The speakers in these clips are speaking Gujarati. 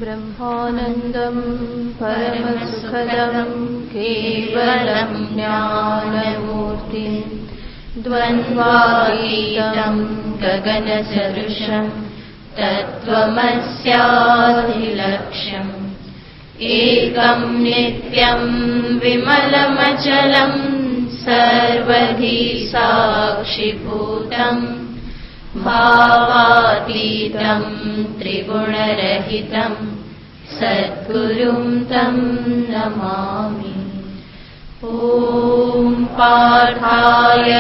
ब्रह्मानन्दं परमसुखदं केवलं ज्ञानमूर्तिं द्वन्द्वातीतं गगनसदृशं तत्त्वमस्याधिलक्ष्यम् एकं नित्यं विमलमचलं सर्वधी साक्षिभूतम् भावातीतं त्रिगुणरहितं सद्गुरुं तं नमामि। ॐ पार्थाय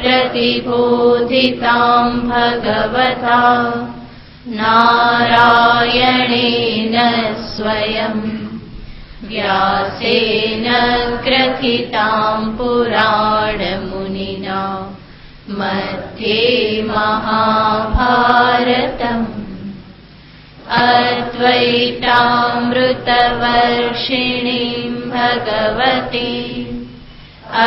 प्रतिबोधितां भगवता नारायणेन स्वयं व्यासेन ग्रथितां पुराणमुनिना मध्ये महाभारतम् अद्वैतामृतवर्षिणीं भगवती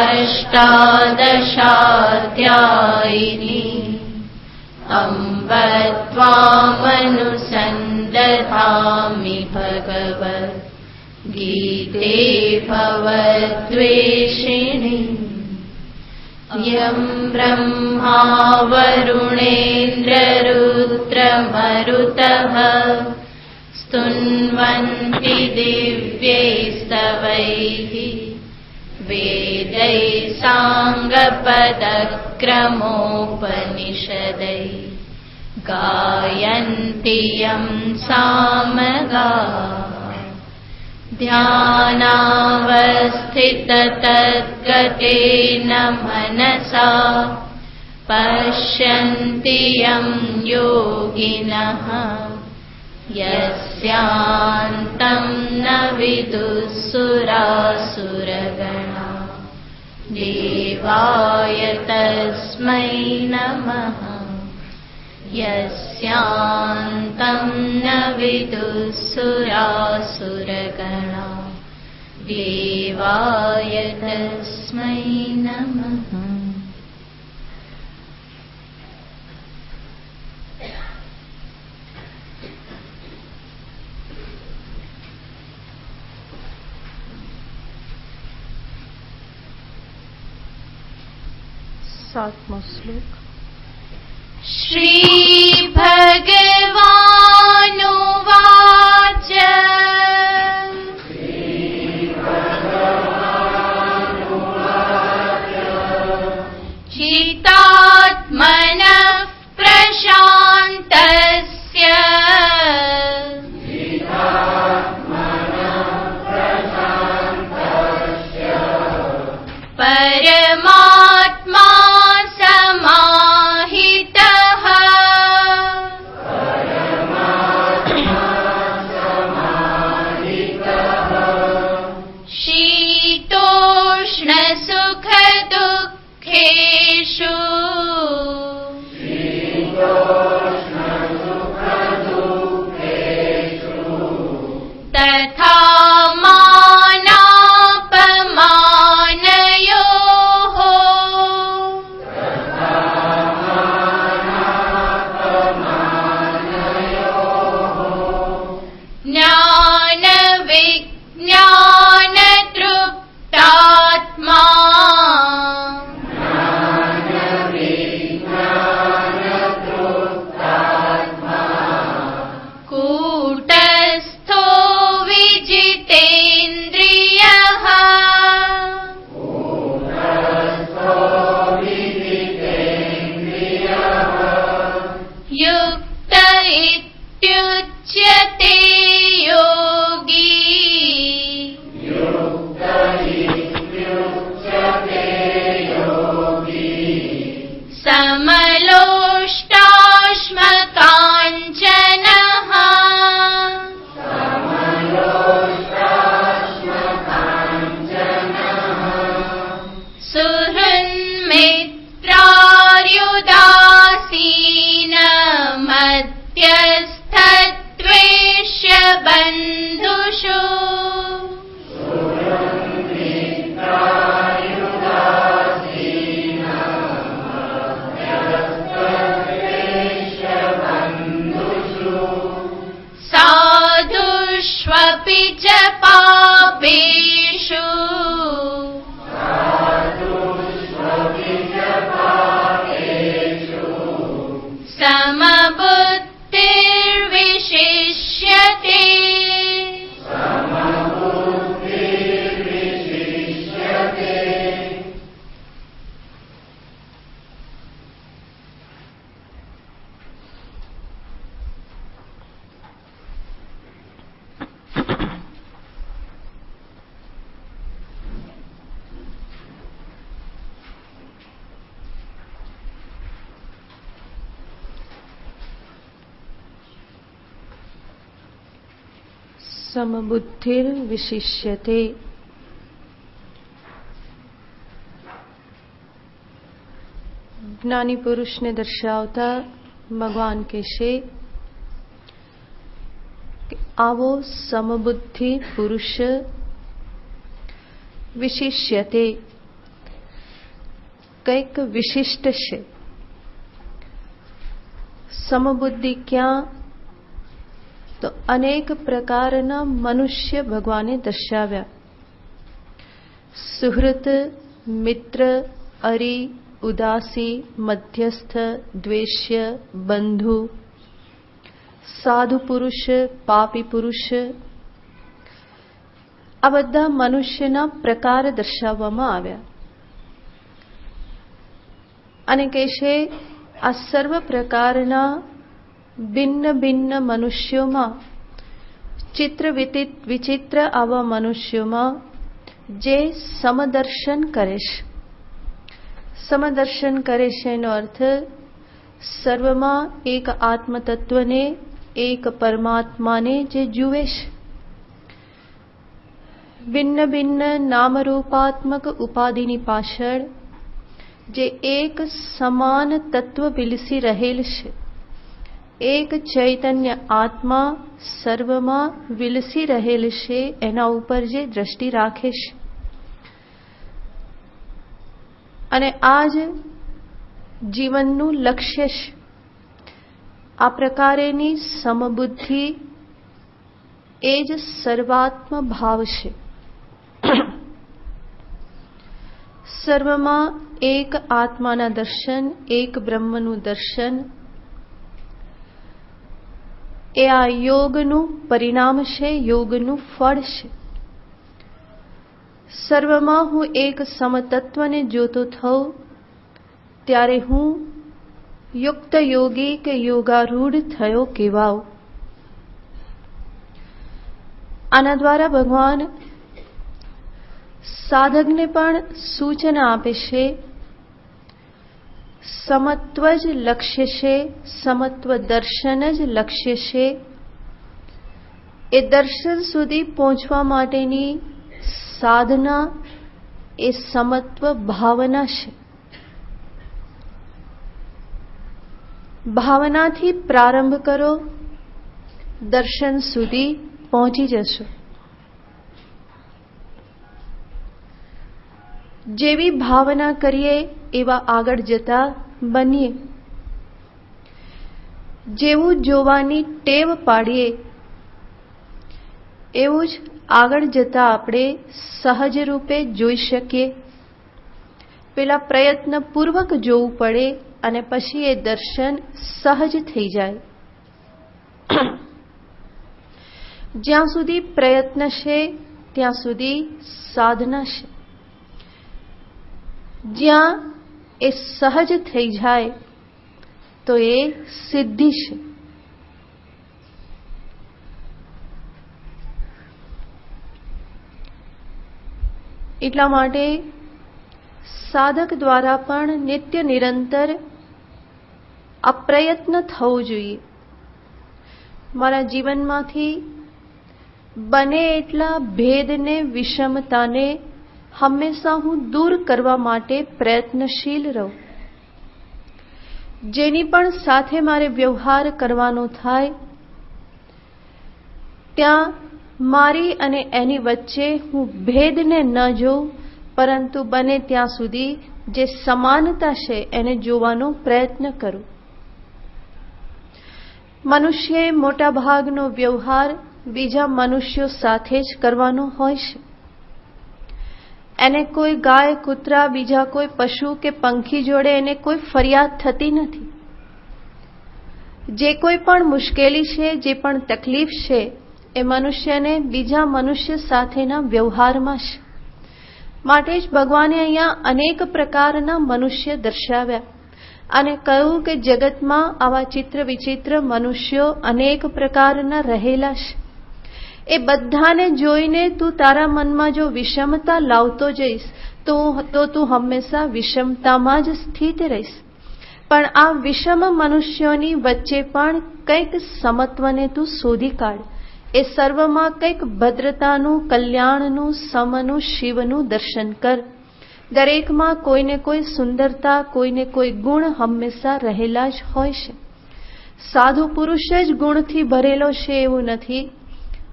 अष्टादशाध्यायिनी अम्ब त्वामनुसन्दधामि भगवद्गीते भवद्वेषिणी यं ब्रह्मा वरुणेन्द्ररुद्रमरुतः स्तुन्वन्ति दिव्यैस्तवैः वेदैः साङ्गपदक्रमोपनिषदैः गायन्ति यं सामगाः ध्यानावस्थिततद्गतेन मनसा पश्यन्ति यं योगिनः यस्यान्तं न विदुः सुरासुरगणा देवाय तस्मै नमः यस्यान्तं न विदुः सुरासुरगणा देवाय तस्मै नमः। सातमो श्लोक। श्री भगवानुवाच चित्तात्मनः प्रशान्तस्य परमात्मा समाहितः साधुष्वपि च पापेषु समबुद्धिर्विशिष्यते। समबुद्धिर्विशिष्यते। જ્ઞાની પુરુષને દર્શાવતા ભગવાન કહેશે કે આવો સમબુદ્ધિ પુરુષ વિશિષ્યતે, કંઈક વિશિષ્ટ છે. સમબુદ્ધિ ક્યાં? તો અનેક પ્રકારના મનુષ્ય ભગવાને દર્શાવ્યા. સુહૃત, મિત્ર, અરી, ઉદાસી, મધ્યસ્થ, દ્વેષ્ય, બંધુ, સાધુ પુરુષ, પાપી પુરુષ, આ બધા મનુષ્યના પ્રકાર દર્શાવવામાં આવ્યા. અને કહેશે આ સર્વ પ્રકારના ભિન્ન ભિન્ન મનુષ્યોમાં, ચિત્ર વિચિત્ર આવા મનુષ્યોમાં જે સમદર્શન કરે છે. સમદર્શન કરે છે એનો અર્થ સર્વમાં એક આત્મતત્વને, એક પરમાત્માને જે જુએ છે. ભિન્ન ભિન્ન નામરૂપાત્મક ઉપાધિની પાછળ જે એક સમાન તત્વ વિલસી રહેલ છે, એક ચૈતન્ય આત્મા સર્વમાં વિલસી રહેલ છે, એના ઉપર જે દ્રષ્ટિ રાખે છે. અને આ જ જીવનનું લક્ષ્ય છે. આ પ્રકારેની સમબુદ્ધિ એ જ સર્વાત્મ ભાવ છે. સર્વમાં એક આત્માના દર્શન, એક બ્રહ્મનું દર્શન, એ આ યોગનું પરિણામ છે, યોગનું ફળ છે. સર્વમાં હું એક સમતત્વને જોતો થઉં ત્યારે હું યુક્ત યોગી કે યોગારૂઢ થયો કહેવાઉં. આના દ્વારા ભગવાન સાધકને પણ સૂચના આપે છે. સમત્વ જ લક્ષ્ય છે, સમત્વ દર્શન જ લક્ષ્ય છે. એ દર્શન સુધી પહોંચવા માટેની સાધના એ સમત્વ ભાવના છે. ભાવનાથી પ્રારંભ કરો, દર્શન સુધી પહોંચી જશો. જેવી ભાવના કરીએ એવા આગળ જતા બનીએ. જેવું જોવાની ટેવ પાડીએ એવું જ આગળ જતા આપણે સહજ રૂપે જોઈ શકીએ. પેલા પ્રયત્નપૂર્વક જોવું પડે અને પછી એ દર્શન સહજ થઈ જાય. જ્યાં સુધી પ્રયત્ન છે ત્યાં સુધી સાધના છે. જ્યાં એ સહજ થઈ જાય તો એ સિદ્ધિ છે. એટલા માટે સાધક દ્વારા પણ નિત્ય નિરંતર અપ્રયત્ન થવું જોઈએ. મારા જીવનમાંથી બને એટલા ભેદને, વિષમતાને હંમેશા હું દૂર કરવા માટે પ્રયત્નશીલ રહું. જેની પણ સાથે મારે વ્યવહાર કરવાનો થાય ત્યાં મારી અને એની વચ્ચે હું ભેદને ન જોઉં, પરંતુ બને ત્યાં સુધી જે સમાનતા છે એને જોવાનો પ્રયત્ન કરું. મનુષ્યએ મોટા ભાગનો વ્યવહાર બીજા મનુષ્યો સાથે જ કરવાનો હોય છે. એને કોઈ ગાય, કૂતરા, બીજા કોઈ પશુ કે પંખી જોડે એને કોઈ ફરિયાદ થતી નથી. જે કોઈ પણ મુશ્કેલી છે, જે પણ તકલીફ છે, એ મનુષ્યને બીજા મનુષ્ય સાથેના વ્યવહારમાં છે. માટે જ ભગવાને અહીંયા અનેક પ્રકારના મનુષ્ય દર્શાવ્યા અને કહ્યું કે જગતમાં આવા ચિત્ર વિચિત્ર મનુષ્યો અનેક પ્રકારના રહેલા છે. એ બધાને જોઈને તું તારા મનમાં જો વિષમતા લાવતો જઈશ તો તું હંમેશા વિષમતામાં જ સ્થિત રહીશ. પણ આ વિષમ મનુષ્યોની વચ્ચે પણ કંઈક સમત્વને તું શોધી કાઢ. એ સર્વમાં કંઈક ભદ્રતાનું, કલ્યાણનું, સમનું, શિવનું દર્શન કર. દરેકમાં કોઈને કોઈ સુંદરતા, કોઈને કોઈ ગુણ હંમેશા રહેલા જ હોય છે. સાધુ પુરુષ જ ગુણથી ભરેલો છે એવું નથી.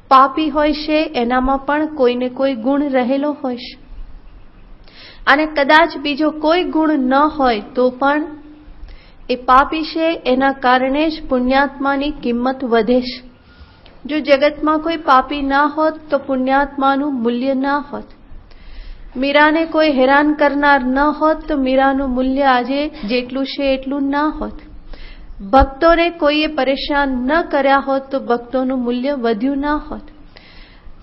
પાપી હોય છે એનામાં પણ કોઈને કોઈ ગુણ રહેલો હોય છે. અને કદાચ બીજો કોઈ ગુણ ન હોય તો પણ એ પાપી છે, એના કારણે જ પુણ્યાત્માની કિંમત વધે છે. જો જગતમાં કોઈ પાપી ના હોત તો પુણ્યાત્માનું મૂલ્ય ના હોત. મીરાને કોઈ હેરાન કરનાર ન હોત તો મીરાનું મૂલ્ય આજે જેટલું છે એટલું ના હોત. ભક્તોને કોઈએ પરેશાન ન કર્યા હોત તો ભક્તોનું મૂલ્ય વધ્યું ના હોત.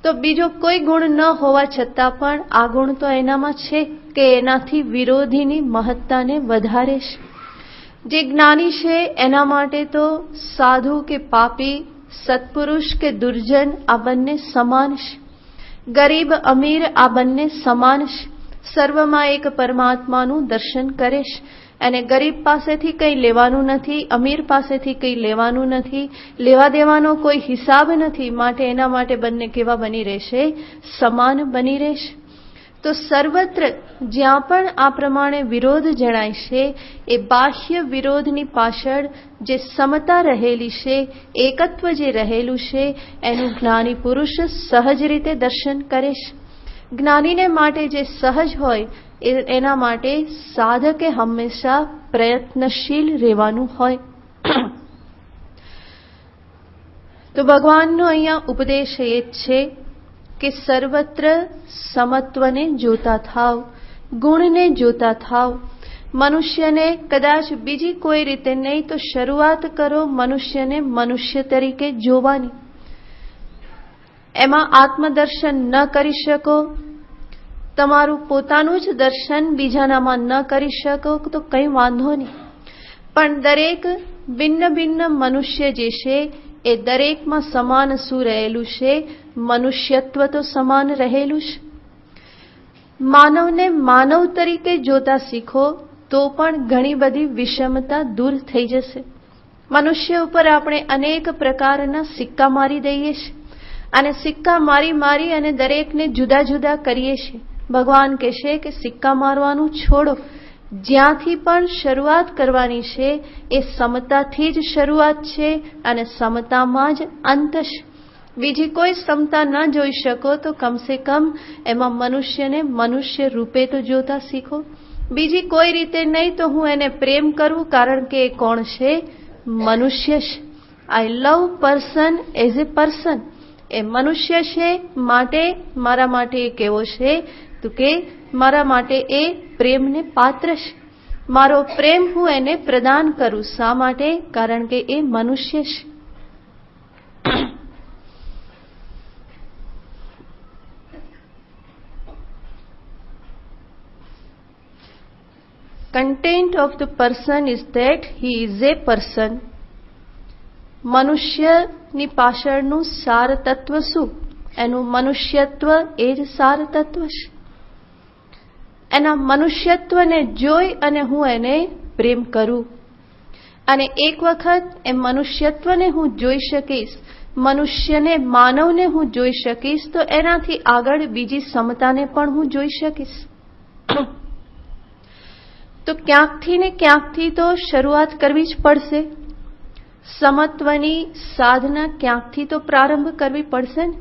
તો બીજો કોઈ ગુણ ન હોવા છતાં પણ આ ગુણ તો એનામાં છે કે એનાથી વિરોધીની મહત્તાને વધારે છે. જે જ્ઞાની છે એના માટે તો સાધુ કે પાપી, સત્પુરુષ કે દુર્જન આ બંને સમાન છે. ગરીબ અમીર આ બંને સમાન છે. સર્વમાં એક પરમાત્માનું દર્શન કરે છે. અને ગરીબ પાસેથી કંઈ લેવાનું નથી, અમીર પાસેથી કંઈ લેવાનું નથી, લેવા દેવાનો કોઈ હિસાબ નથી. માટે એના માટે બંને કેવા બની રહેશે? સમાન બની રહેશે. તો સર્વત્ર જ્યાં પણ આ પ્રમાણે વિરોધ જણાય છે એ બાહ્ય વિરોધની પાછળ જે સમતા રહેલી છે, એકત્વ જે રહેલું છે, એનું જ્ઞાની પુરુષ સહજ રીતે દર્શન કરે છે. જ્ઞાનીને માટે જે સહજ હોય એના માટે સાધકે હંમેશા પ્રયત્નશીલ રહેવાનું હોય. તો ભગવાનનો અહીંયા ઉપદેશ એ જ છે કે સર્વત્ર સમત્વને જોતા થાવ, ગુણને જોતા થાવ. મનુષ્યને કદાચ બીજી કોઈ રીતે નહીં તો શરૂઆત કરો મનુષ્યને મનુષ્ય તરીકે જોવાની. એમાં આત્મદર્શન ન કરી શકો, તમારું પોતાનું જ દર્શન બીજાનામાં ન કરી શકો તો કંઈ વાંધો નહીં. પણ દરેક ભિન્ન ભિન્ન મનુષ્ય જે છે એ દરેકમાં સમાન શું રહેલું છે? મનુષ્યત્વ તો સમાન રહેલું છે. માનવને માનવ તરીકે જોતા શીખો તો પણ ઘણી બધી વિષમતા દૂર થઈ જશે. મનુષ્ય ઉપર આપણે અનેક પ્રકારના સિક્કા મારી દઈએ છીએ અને સિક્કા મારી મારી અને દરેકને જુદા જુદા કરીએ છીએ. ભગવાન કહેશે કે સિક્કા મારવાનું છોડો. જ્યાંથી પણ શરૂઆત કરવાની છે એ સમતાથી જ શરૂઆત છે અને સમતામાં જ અંત છે. બીજી કોઈ સમતા ન જોઈ શકો તો કમસે કમ એમાં મનુષ્યને મનુષ્ય રૂપે તો જોતા શીખો. બીજી કોઈ રીતે નહીં તો હું એને પ્રેમ કરું કારણ કે એ કોણ છે? મનુષ્ય છે. આઈ લવ પર્સન એઝ એ પર્સન. એ મનુષ્ય છે માટે મારા માટે એ કેવો છે? તો કે મારા માટે એ પ્રેમને પાત્ર છે. મારો પ્રેમ હું એને પ્રદાન કરું. શા માટે? કારણ કે એ મનુષ્ય છે. Content of the person is that he is a person. મનુષ્યની પાછળનું સાર તત્વ શું? એનું મનુષ્યત્વ એ જ સાર તત્વ છે. એના મનુષ્યત્વને જોઈ અને હું એને પ્રેમ કરું. અને એક વખત એ મનુષ્યત્વને હું જોઈ શકીશ, મનુષ્યને, માનવને હું જોઈ શકીશ તો એનાથી આગળ બીજી સમતાને પણ હું જોઈ શકીશ. તો ક્યાંકથી ને ક્યાંકથી તો શરૂઆત કરવી જ પડશે. સમત્વની સાધના ક્યાંકથી તો પ્રારંભ કરવી પડશે ને.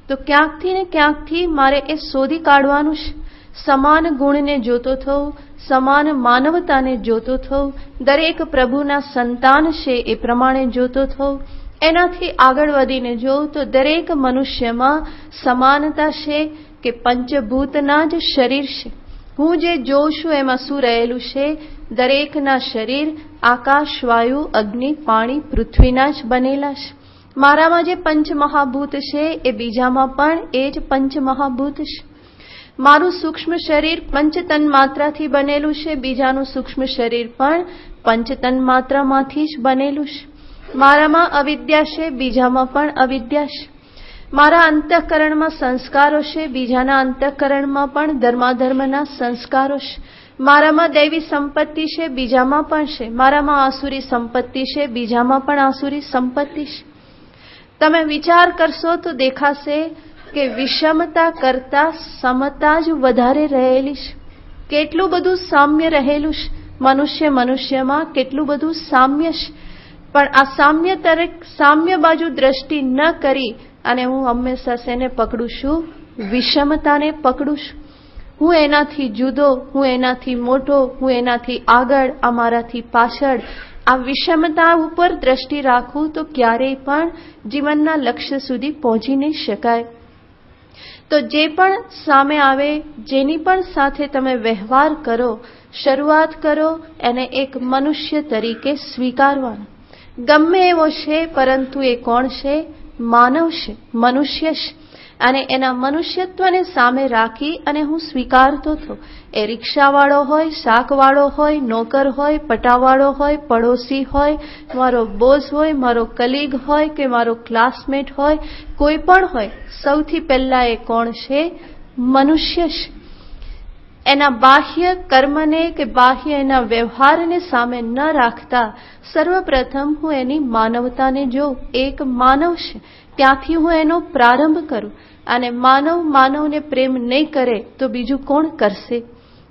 તો ક્યાંકથી ને ક્યાંકથી મારે એ શોધી કાઢવાનું છે. સમાન ગુણને જોતો થવું, સમાન માનવતાને જોતો થવું, દરેક પ્રભુના સંતાન છે એ પ્રમાણે જોતો થવું, એનાથી આગળ વધીને જોઉં તો દરેક મનુષ્યમાં સમાનતા છે કે પંચભૂતના જ શરીર છે. હું જે જોઉં છું એમાં શું રહેલું છે? દરેકના શરીર આકાશ, વાયુ, અગ્નિ, પાણી, પૃથ્વીના જ બનેલા છે. મારામાં જે પંચમહાભૂત છે એ બીજામાં પણ એ જ પંચમહાભૂત છે. મારું સૂક્ષ્મ શરીર પંચતન માત્રાથી બનેલું છે, બીજાનું સૂક્ષ્મ શરીર પણ પંચતન માત્રામાંથી જ બનેલું છે. મારામાં અવિદ્યા છે, બીજામાં પણ અવિદ્યા છે. મારા અંતઃકરણમાં સંસ્કારો છે, બીજાના અંતઃકરણમાં પણ ધર્માધર્મના સંસ્કારો છે. મારામાં દૈવી સંપત્તિ છે, બીજામાં પણ છે. મારામાં આસુરી સંપત્તિ છે, બીજામાં પણ આસુરી સંપત્તિ છે. તમે વિચાર કરશો તો દેખાશે કે વિષમતા કરતા સમતા જ વધારે રહેલી છે. કેટલું બધું સામ્ય રહેલું છે. મનુષ્યમાં કેટલું બધું સામ્ય છે. પણ આ સામ્ય બાજુ દ્રષ્ટિ ન કરી અને હું હંમેશા શેને પકડું છું? વિષમતાને પકડું છું. હું એનાથી જુદો, હું એનાથી મોટો, હું એનાથી આગળ, અમારાથી પાછળ, આ વિષમતા ઉપર દ્રષ્ટિ રાખું તો ક્યારેય પણ જીવનના લક્ષ્ય સુધી પહોંચી નહીં શકાય. તો જે પણ સામે આવે, જેની પણ સાથે તમે વ્યવહાર કરો, શરૂઆત કરો એને એક મનુષ્ય તરીકે સ્વીકારવાનો. ગમે એવો છે, પરંતુ એ કોણ છે? માનવ છે, મનુષ્ય છે. અને એના મનુષ્યત્વને સામે રાખી અને હું સ્વીકારતો હતો. એ રિક્ષાવાળો હોય, શાકવાળો હોય, નોકર હોય, પટાવાળો હોય, પડોશી હોય, મારો બોસ હોય, મારો કલીગ હોય કે મારો ક્લાસમેટ હોય, કોઈ પણ હોય, સૌથી પહેલા એ કોણ છે? મનુષ્ય છે. એના બાહ્ય કર્મને કે બાહ્ય એના વ્યવહારને સામે ન રાખતા સર્વપ્રથમ હું એની માનવતાને જોઉં. એક માનવ છે, ત્યાંથી હું એનો પ્રારંભ કરું. અને માનવને પ્રેમ નહીં કરે તો બીજું કોણ કરશે?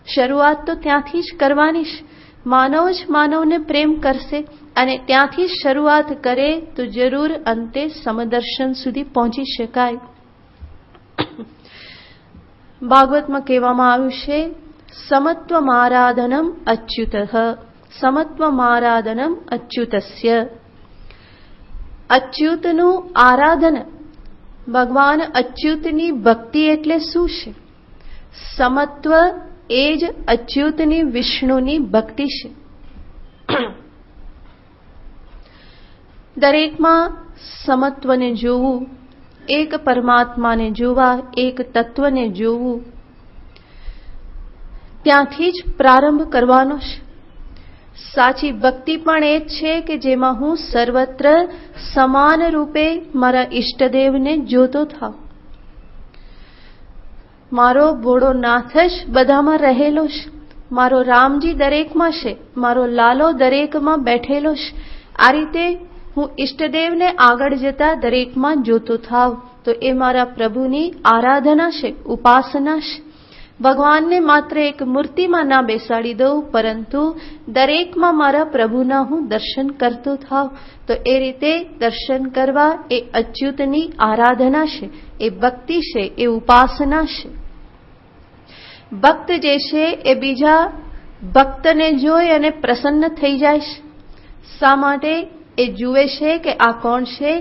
શરૂઆત તો ત્યાંથી જ કરવાની છે. માનવ જ માનવને પ્રેમ કરશે અને ત્યાંથી જ શરૂઆત કરે તો જરૂર અંતે સમદર્શન સુધી પહોંચી શકાય. ભાગવતમાં કહેવામાં આવ્યું છે, સમત્વમારાધનમ અચ્યુતઃ, સમત્વમારાધનમ અચ્યુતસ્ય. અચ્યુતનું આરાધન, ભગવાન અચ્યુતની ભક્તિ એટલે શું છે? સમત્વ એ જ અચ્યુતની, વિષ્ણુની ભક્તિ છે. દરેકમાં સમત્વને જોવું, એક પરમાત્માને જોવા, એક તત્વને જોવું, ત્યાંથી જ પ્રારંભ કરવાનો છે. સાચી ભક્તિ પણ એ જ છે કે જેમાં હું સર્વત્ર સમાન રૂપે મારા ઈષ્ટદેવને જોતો થાવ. મારો ભોળોનાથ જ બધામાં રહેલો છે. મારો રામજી દરેકમાં છે, મારો લાલો દરેકમાં બેઠેલો છે. આ રીતે હું ઈષ્ટદેવને આગળ જતા દરેકમાં જોતો થાવ તો એ મારા પ્રભુની આરાધના છે, ઉપાસના છે. ભગવાનને માત્ર એક મૂર્તિમાં ના બેસાડી દઉં, પરંતુ દરેકમાં મારા પ્રભુના હું દર્શન કરતો થાવ તો એ રીતે દર્શન કરવા એ અચ્યુતની આરાધના છે, એ ભક્તિ છે, એ ઉપાસના છે. ભક્ત જે છે એ બીજા ભક્તને જોઈ અને પ્રસન્ન થઈ જાય છે. શા માટે? એ જુએ છે કે આ કોણ છે?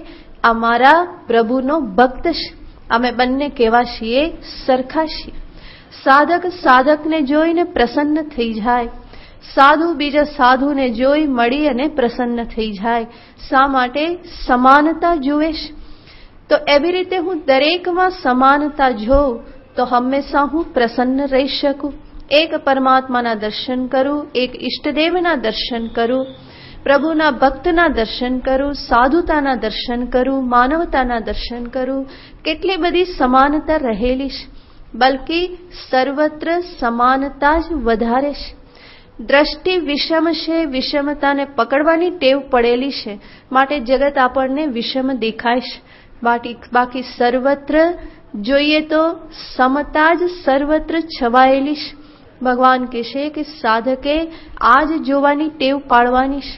આ મારા પ્રભુનો ભક્ત છે. અમે બંને કેવા છીએ? સરખા છીએ. સાધક સાધકને જોઈને પ્રસન્ન થઈ જાય. સાધુ બીજા સાધુને જોઈ મળી અને પ્રસન્ન થઈ જાય. શા માટે? સમાનતા જુએ છે. તો એવી રીતે હું દરેકમાં સમાનતા જોઉં તો હંમેશા હું પ્રસન્ન રહી શકું. એક પરમાત્માના દર્શન કરું, એક ઈષ્ટદેવના દર્શન કરું, પ્રભુના ભક્તના દર્શન કરું, સાધુતાના દર્શન કરું, માનવતાના દર્શન કરું. કેટલી બધી સમાનતા રહેલી છે. બલ્કિ સર્વત્ર સમાનતા જ વધારે છે. દ્રષ્ટિ વિષમ છે, વિષમતાને પકડવાની ટેવ પડેલી છે, માટે જગત આપણને વિષમ દેખાય છે. બાકી સર્વત્ર જોઈએ તો સમતા જ સર્વત્ર છવાયેલી છે. ભગવાન કહે છે કે સાધકે આ જ જોવાની ટેવ પાડવાની છે.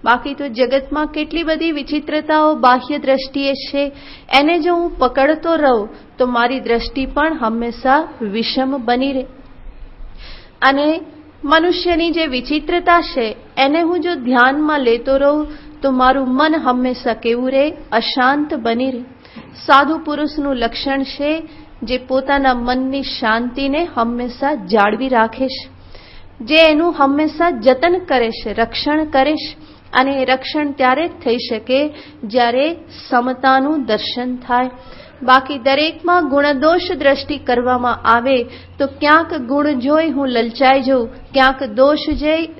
બાકી તો જગતમાં કેટલી બધી વિચિત્રતાઓ બાહ્ય દ્રષ્ટિએ છે, એને જો હું પકડતો રહું તો મારી દ્રષ્ટિ પણ હંમેશા વિષમ બની રહે. અને મનુષ્યની જે વિચિત્રતા છે એને હું જો ધ્યાનમાં લેતો રહું તો મારું મન હંમેશા કેવું રહે? અશાંત બની રહે. સાધુ પુરુષનું લક્ષણ છે જે પોતાના મનની શાંતિને હંમેશા જાળવી રાખે છે, જે એનું હંમેશા જતન કરે છે, રક્ષણ કરે છે. અને એ રક્ષણ ત્યારે જ થઈ શકે જ્યારે સમતાનું દર્શન થાય. બાકી દરેકમાં ગુણદોષ દ્રષ્ટિ કરવામાં આવે તો ક્યાંક ગુણ જોઈ હું લલચાઈ જાઉં, ક્યાંક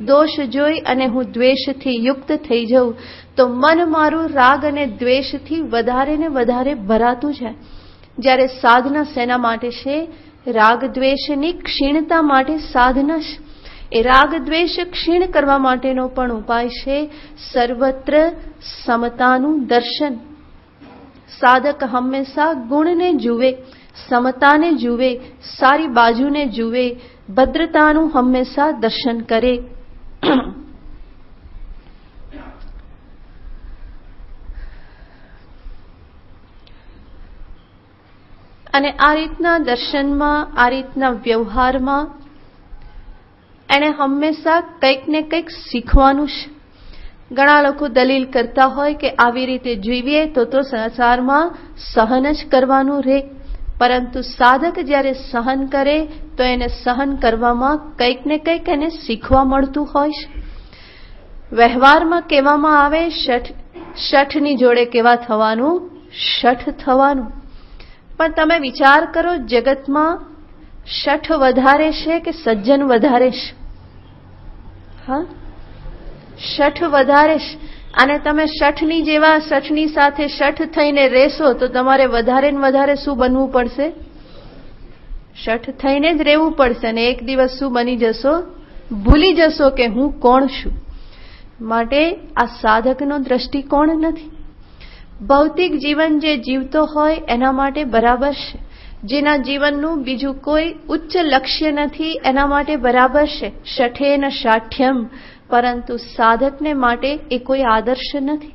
દોષ જોઈ અને હું દ્વેષથી યુક્ત થઈ જાઉં, તો મન મારું રાગ અને દ્વેષથી વધારે ને વધારે ભરાતું જાય. જ્યારે સાધના શેના માટે છે? રાગ દ્વેષની ક્ષીણતા માટે સાધના છે. એ રાગ દ્વેષ ક્ષીણ કરવા માટેનો પણ ઉપાય છે સર્વત્ર સમતાનું દર્શન. સાધક હંમેશા ગુણને જુએ, સમતાને જુએ, સારી બાજુને જુએ, ભદ્રતાનું હંમેશા દર્શન કરે. અને આ રીતના દર્શનમાં, આ રીતના વ્યવહારમાં એને હંમેશા કંઈક ને કંઈક શીખવાનું છે. ઘણા લોકો દલીલ કરતા હોય કે આવી રીતે જીવીએ તો સંસારમાં સહન જ કરવાનું રહે. પરંતુ સાધક જ્યારે સહન કરે તો એને સહન કરવામાં કંઈક ને કંઈક એને શીખવા મળતું હોય છે. વ્યવહારમાં કહેવામાં આવે શઠની જોડે કેવા થવાનું? શઠ થવાનું. પણ તમે વિચાર કરો, જગતમાં શઠ વધારે છે કે સજ્જન વધારે છે? હા, શઠ વધારે છે. અને તમે શઠની સાથે શઠ થઈને રહેશો તો તમારે વધારે ને વધારે શું બનવું પડશે? શઠ થઈને જ રહેવું પડશે. અને એક દિવસ શું બની જશો? ભૂલી જશો કે હું કોણ છું. માટે આ સાધકનો દ્રષ્ટિકોણ નથી. ભૌતિક જીવન જે જીવતો હોય એના માટે બરાબર છે. જેના જીવનનું બીજું કોઈ ઉચ્ચ લક્ષ્ય નથી એના માટે બરાબર છે. શઠેન શાઠ્યમ. પરંતુ સાધકને માટે એ કોઈ આદર્શ નથી.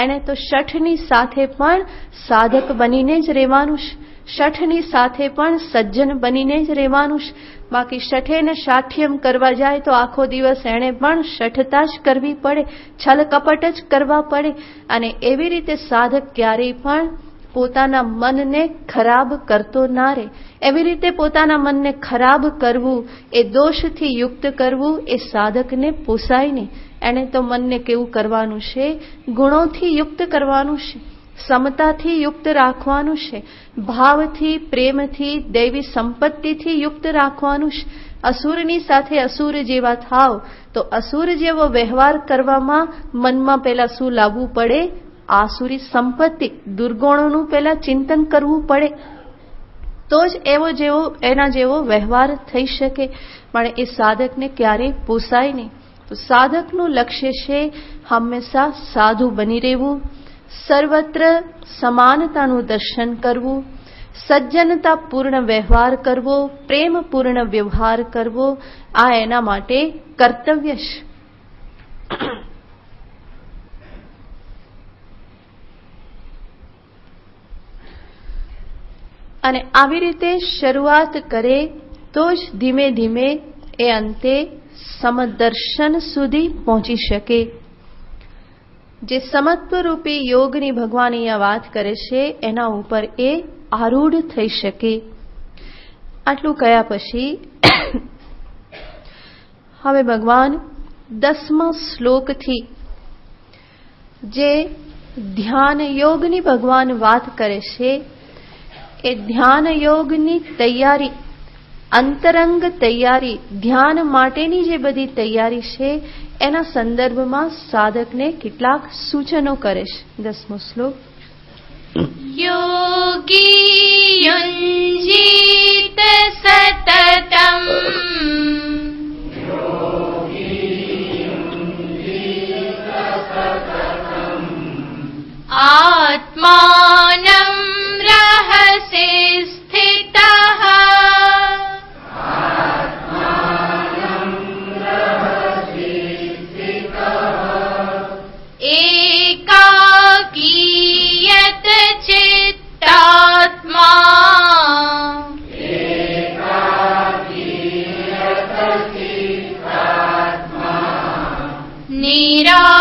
એને તો શઠની સાથે પણ સાધક બનીને જ રહેવાનું છે, શઠની સાથે પણ સજ્જન બનીને જ રહેવાનું છે. બાકી શઠેન શાઠ્યમ કરવા જાય તો આખો દિવસ એને પણ શઠતા જ કરવી પડે, છલ કપટ જ કરવા પડે. અને એવી રીતે સાધક ક્યારેય પણ પોતાના મનને ખરાબ કરતો ના રહે. એવી રીતે પોતાના મનને ખરાબ કરવું, એ દોષથી યુક્ત કરવું, એ સાધકને પોસાય નહીં. એને તો મનને કેવું કરવાનું છે? ગુણોથી યુક્ત કરવાનું છે, સમતાથી યુક્ત રાખવાનું છે, ભાવથી, પ્રેમથી, દૈવી સંપત્તિથી યુક્ત રાખવાનું છે. અસુરની સાથે અસુર જેવા થાવ તો અસુર જેવો વ્યવહાર કરવામાં મનમાં પહેલા શું લાવવું પડે? આસુરી સંપત્તિ, દુર્ગુણોનું પહેલા ચિંતન કરવું પડે. તો જ એના જેવો વ્યવહાર થઈ શકે. પણ એ સાધકને ક્યારેય પોસાય નહીં. તો સાધકનું લક્ષ્ય છે હંમેશા સાધુ બની રહેવું, સર્વત્ર સમાનતાનું દર્શન કરવું, સજ્જનતાપૂર્ણ વ્યવહાર કરવો, પ્રેમપૂર્ણ વ્યવહાર કરવો. આ એના માટે કર્તવ્ય છે. અને આવી રીતે શરૂઆત કરે તો જ ધીમે ધીમે એ અંતે સમદર્શન સુધી પહોંચી શકે. જે સમત્વરૂપી યોગની ભગવાન અહીંયા વાત કરે છે એના ઉપર એ આરૂઢ થઈ શકે. આટલું કયા પછી હવે ભગવાન 10મા શ્લોકથી જે ધ્યાન યોગની ભગવાન વાત કરે છે, એ ધ્યાન યોગની તૈયારી, અંતરંગ તૈયારી, ધ્યાન માટેની જે બધી તૈયારી છે એના સંદર્ભમાં સાધકને કેટલાક સૂચનો કરે છે. 10મો શ્લોક. યોગી યુંજીત સતતમ આત્માનમ રહસે સ્થિતઃ એકાકીયત ચિત્તાત્મા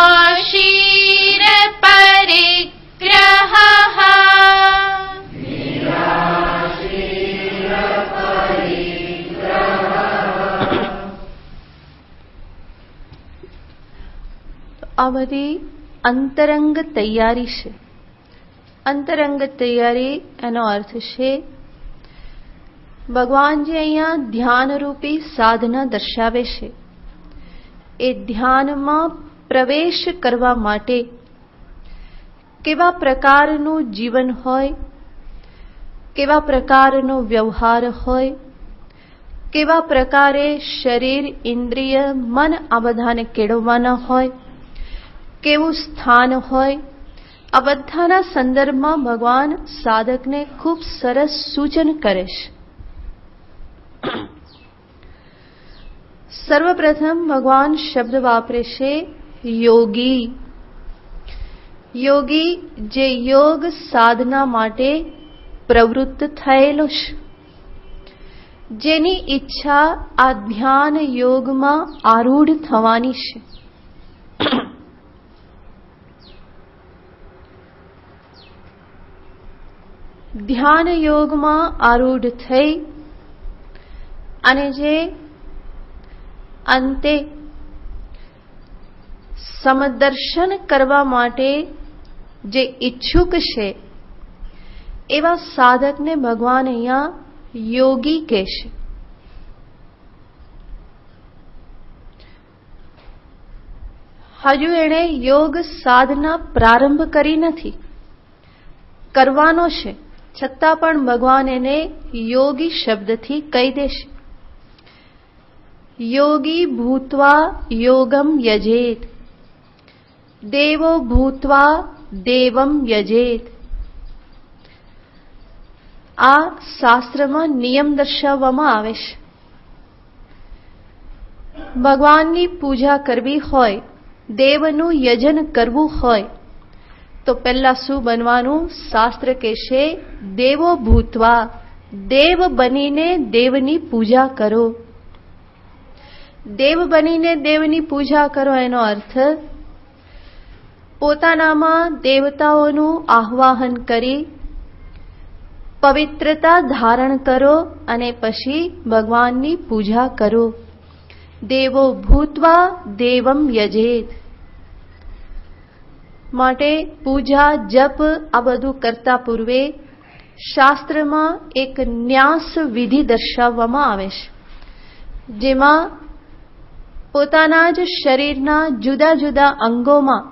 નિરાશી આ બધી અંતરંગ તૈયારી છે. અંતરંગ તૈયારી એનો અર્થ છે ભગવાનજી અહીંયા ધ્યાનરૂપી સાધના દર્શાવે છે. એ ધ્યાનમાં પ્રવેશ કરવા માટે કેવા પ્રકારનું જીવન હોય, કેવા પ્રકારનો વ્યવહાર હોય, કેવા પ્રકારે શરીર, ઇન્દ્રિય, મન આ બધાને કેળવવાના હોય, કેવું સ્થાન હોય, આ બધાના સંદર્ભમાં ભગવાન સાધકને ખૂબ સરસ સૂચન કરે છે. સર્વપ્રથમ ભગવાન શબ્દ વાપરે છે યોગી. યોગી જે યોગ સાધના માટે પ્રવૃત્ત થયેલો છે, જેની ઈચ્છા આ ધ્યાન યોગમાં આરૂઢ થવાની છે. ધ્યાન યોગમાં આરૂઢ થઈ અને જે અંતે સમદર્શન કરવા માટે જે ઈચ્છુક છે એવા સાધકને ભગવાન અહીંયા યોગી કહેશે. હજુ એણે યોગ સાધના પ્રારંભ કરી નથી, કરવાનો છે, છતાં પણ ભગવાન એને યોગી શબ્દથી કહી દેશે. યોગી ભૂત્વા યોગમ યજેત, દેવો ભૂત્વા દેવમ યજેત. આ શાસ્ત્રમાં નિયમ દર્શાવવામાં આવે છે. ભગવાનની પૂજા કરવી હોય, દેવનું યજન કરવું હોય તો પહેલા શું બનવાનું? શાસ્ત્ર કહેશે દેવો ભૂત્વા, દેવ બનીને દેવની પૂજા કરો. દેવ બનીને દેવની પૂજા કરો એનો અર્થ પોતાનામાં દેવતાઓનું આહ્વાન કરી પવિત્રતા ધારણ કરો અને પછી ભગવાનની પૂજા કરો. દેવો ભૂત્વા દેવમ યજેત. માટે પૂજા, જપ આ બધું કરતા પૂર્વે શાસ્ત્રમાં એક ન્યાસ વિધિ દર્શાવવામાં આવે છે, જેમાં પોતાના જ શરીરના જુદા જુદા અંગોમાં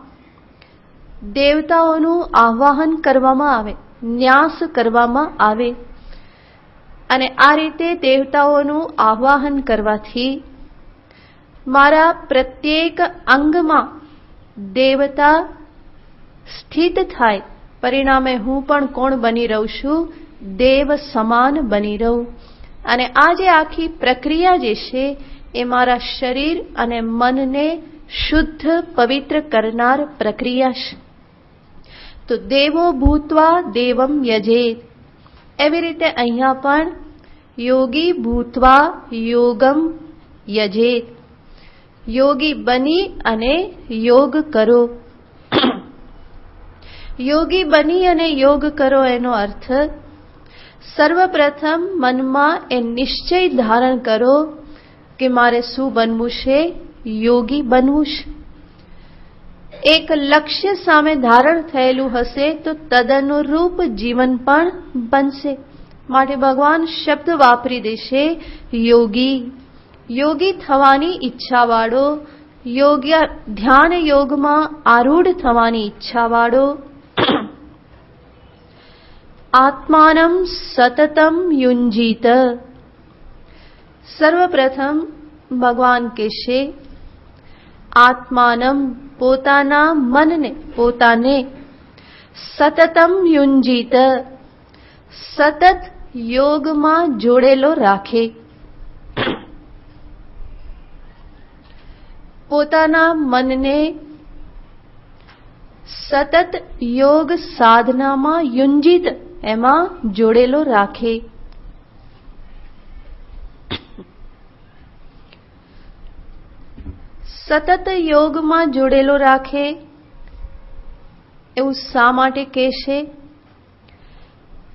દેવતાઓનું આહ્વાન કરવામાં આવે, ન્યાસ કરવામાં આવે. અને આ રીતે દેવતાઓનું આહ્વાન કરવાથી મારા પ્રત્યેક અંગમાં દેવતા સ્થિત થાય, પરિણામે હું પણ કોણ બની રહું છું? દેવ સમાન બની રહું. અને આ જે આખી પ્રક્રિયા જે છે એ મારા શરીર અને મનને શુદ્ધ પવિત્ર કરનાર પ્રક્રિયા છે. તો દેવો ભૂત્વા દેવમ યજેત. એવી રીતે અહીંયા પણ યોગી ભૂત્વા યોગમ યજેત. યોગી બની અને યોગ કરો. યોગી બની અને યોગ કરો એનો અર્થ સર્વપ્રથમ મનમાં એ નિશ્ચય ધારણ કરો કે મારે શું બનવું છે? યોગી બનવું છે. એક લક્ષ્ય સામે ધારણ થયેલું હશે તો તદનુરૂપ જીવન પણ બનશે. માટે ભગવાન શબ્દ વાપરી દેશે યોગી. યોગી થવાની ઈચ્છાવાળો, યોગ્ય ધ્યાન યોગમાં આરૂઢ થવાની ઈચ્છાવાળો, આત્માનમ સતતમ યુંજીત. સર્વપ્રથમ ભગવાન કહેશે આત્માનમ, પોતાના મનને, પોતાને, સતતમ યુંજીત, સતત યોગમાં જોડેલો રાખે. પોતાના મનને સતત યોગ સાધનામાં યુંજીત, એમાં જોડેલો રાખે. સતત યોગમાં જોડેલો રાખે એવું શા માટે કહેશે?